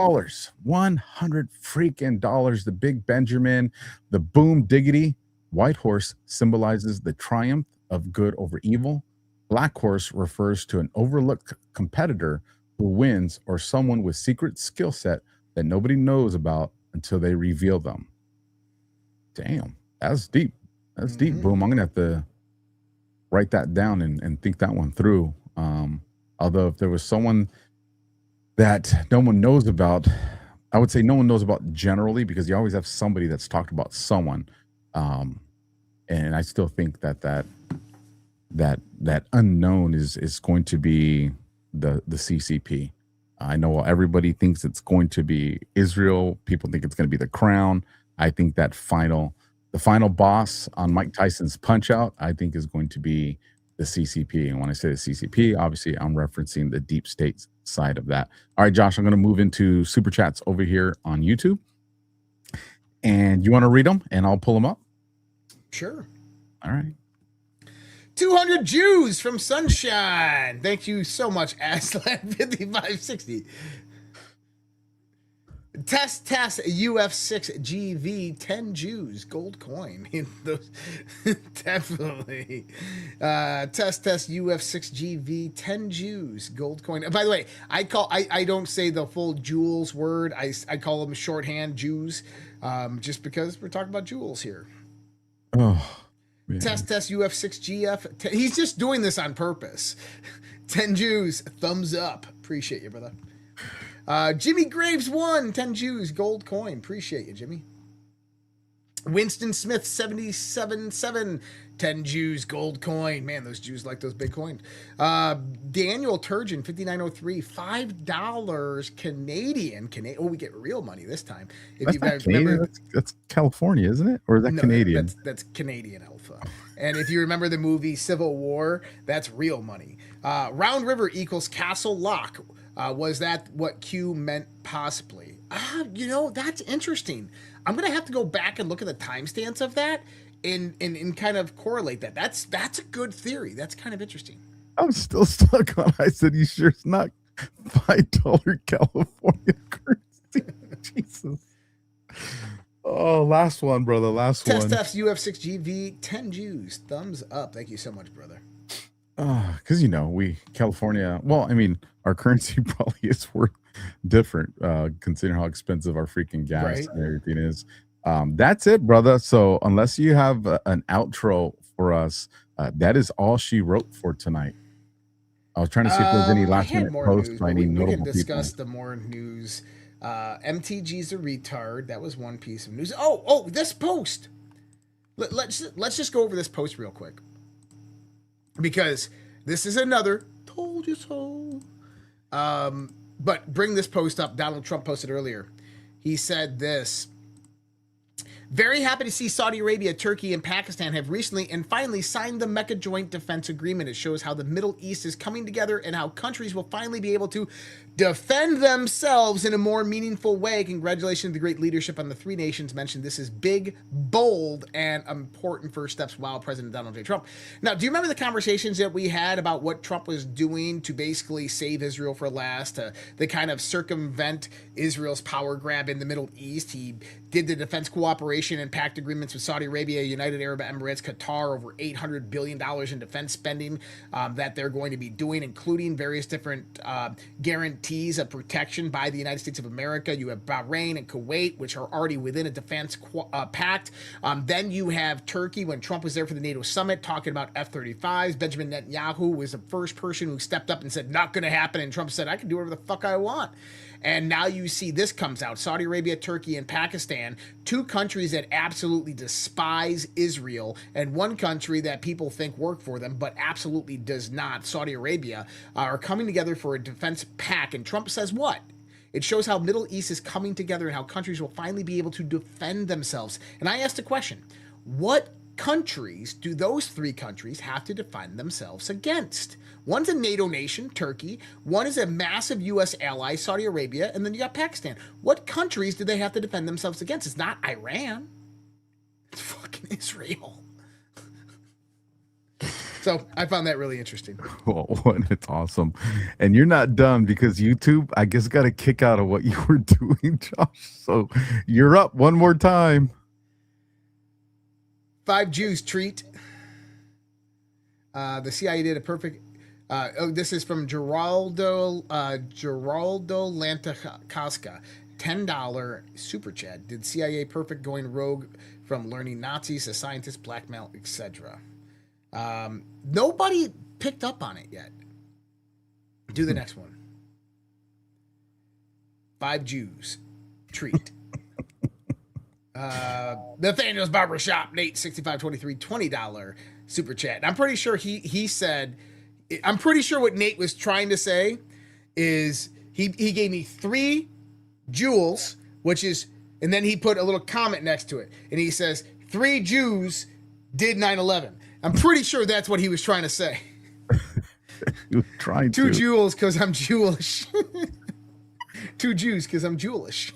$100 freaking dollars. The Big Benjamin, the Boom Diggity. White horse symbolizes the triumph of good over evil. Black horse refers to an overlooked competitor who wins, or someone with secret skill set that nobody knows about until they reveal them. Damn, that's deep. That's deep, Boom. I'm gonna have to write that down and think that one through. Although if there was someone that no one knows about, I would say no one knows about generally, because you always have somebody that's talked about someone. And I still think that unknown is going to be the CCP. I know everybody thinks it's going to be Israel. People think it's going to be the Crown. I think that the final boss on Mike Tyson's Punch Out, I think, is going to be the CCP. And when I say the CCP, obviously I'm referencing the deep state side of that. All right, Josh, I'm going to move into super chats over here on YouTube. And you want to read them and I'll pull them up? Sure. All right. 200 Jews from Sunshine. Thank you so much, Aslan 5560. Test UF6 GV 10 Jews gold coin. Those definitely. Test UF6 GV 10 Jews gold coin. By the way, I don't say the full Jules word. I call them shorthand Jews, just because we're talking about jewels here. Oh. Man. Test UF6 GF. He's just doing this on purpose. 10 Jews, thumbs up. Appreciate you, brother. Jimmy Graves 1, 10 Jews, gold coin. Appreciate you, Jimmy. Winston Smith 77.7, 10 Jews, gold coin. Man, those Jews like those big coins. Daniel Turgeon 5903, $5 Canadian. Oh, we get real money this time. If that's you not remember, that's California, isn't it? Or is that Canadian? That's Canadian Alpha. And if you remember the movie Civil War, that's real money. Round River equals Castle Lock. Was that what Q meant possibly? That's interesting. I'm going to have to go back and look at the timestamps of that and kind of correlate that. That's a good theory. That's kind of interesting. I'm still stuck on, I said, you sure it's not $5 California currency? Jesus. Oh, last one, brother. Last one. Test F's UF6GV, 10 Jews. Thumbs up. Thank you so much, brother. Because, California, well, I mean, our currency probably is worth different, considering how expensive our freaking gas and everything is. That's it, brother. So unless you have an outro for us, that is all she wrote for tonight. I was trying to see if there's any last minute posts by any notable people. We can discuss the more news. MTG's a retard. That was one piece of news. Oh, this post. Let's just go over this post real quick, because this is another told you so. But bring this post up. Donald Trump posted earlier. He said this. Very happy to see Saudi Arabia, Turkey, and Pakistan have recently and finally signed the Mecca Joint Defense Agreement. It shows how the Middle East is coming together and how countries will finally be able to defend themselves in a more meaningful way. Congratulations to the great leadership on the three nations mentioned. This is big, bold, and important first steps while President Donald J. Trump. Now, do you remember the conversations that we had about what Trump was doing to basically save Israel for last, to kind of circumvent Israel's power grab in the Middle East? He did the defense cooperation and pact agreements with Saudi Arabia, United Arab Emirates, Qatar, over $800 billion in defense spending that they're going to be doing, including various different guarantees of protection by the United States of America. You have Bahrain and Kuwait, which are already within a defense pact. Then you have Turkey, when Trump was there for the NATO summit, talking about F-35s. Benjamin Netanyahu was the first person who stepped up and said, not going to happen. And Trump said, I can do whatever the fuck I want. And now you see this comes out. Saudi Arabia, Turkey, and Pakistan, two countries that absolutely despise Israel, and one country that people think work for them, but absolutely does not, Saudi Arabia, are coming together for a defense pact. And Trump says what? It shows how Middle East is coming together and how countries will finally be able to defend themselves. And I asked a question. What countries do those three countries have to defend themselves against? One's a NATO nation, Turkey. One is a massive U.S. ally, Saudi Arabia. And then you got Pakistan. What countries do they have to defend themselves against? It's not Iran. It's fucking Israel. So I found that really interesting. Well, it's awesome. And you're not done, because YouTube, I guess, got a kick out of what you were doing, Josh. So you're up one more time. 5 Jews treat. The CIA did a perfect. This is from Geraldo Lantacaska. $10 super chat. Did CIA perfect going rogue from learning Nazis to scientists, blackmail, etc.? Nobody picked up on it yet. Do the next one. 5 Jews treat. Nathaniel's Barbershop, Nate 6523, $20 super chat. I'm pretty sure he said, I'm pretty sure what Nate was trying to say is he gave me 3 jewels, which is, and then he put a little comment next to it, and he says 3 Jews did 9/11. I'm pretty sure that's what he was trying to say. He was trying 2 jewels because I'm Jewish. 2 Jews because I'm Jewish.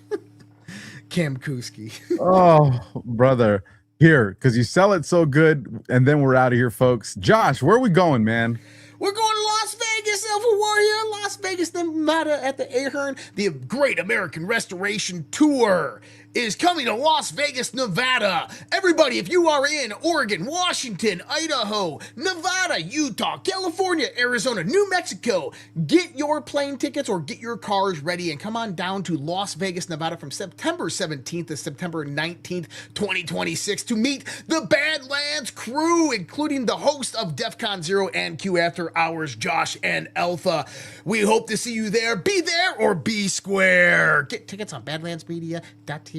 Cam Kuski. Oh, brother. Here, because you sell it so good, and then we're out of here, folks. Josh, where are we going, man? We're going to Las Vegas, Alpha Warrior, Las Vegas, Nevada, at the Ahern. The Great American Restoration Tour is coming to Las Vegas, Nevada. Everybody, if you are in Oregon, Washington, Idaho, Nevada, Utah, California, Arizona, New Mexico, get your plane tickets or get your cars ready and come on down to Las Vegas, Nevada from September 17th to September 19th, 2026 to meet the Badlands crew, including the host of DEF CON 0 and Q After Hours, Josh and Alpha. We hope to see you there. Be there or be square. Get tickets on badlandsmedia.tv.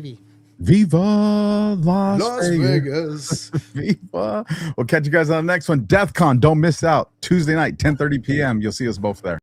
Viva Las Vegas. Viva. We'll catch you guys on the next one. DEF CON. Don't miss out. Tuesday night, 10:30 p.m. You'll see us both there.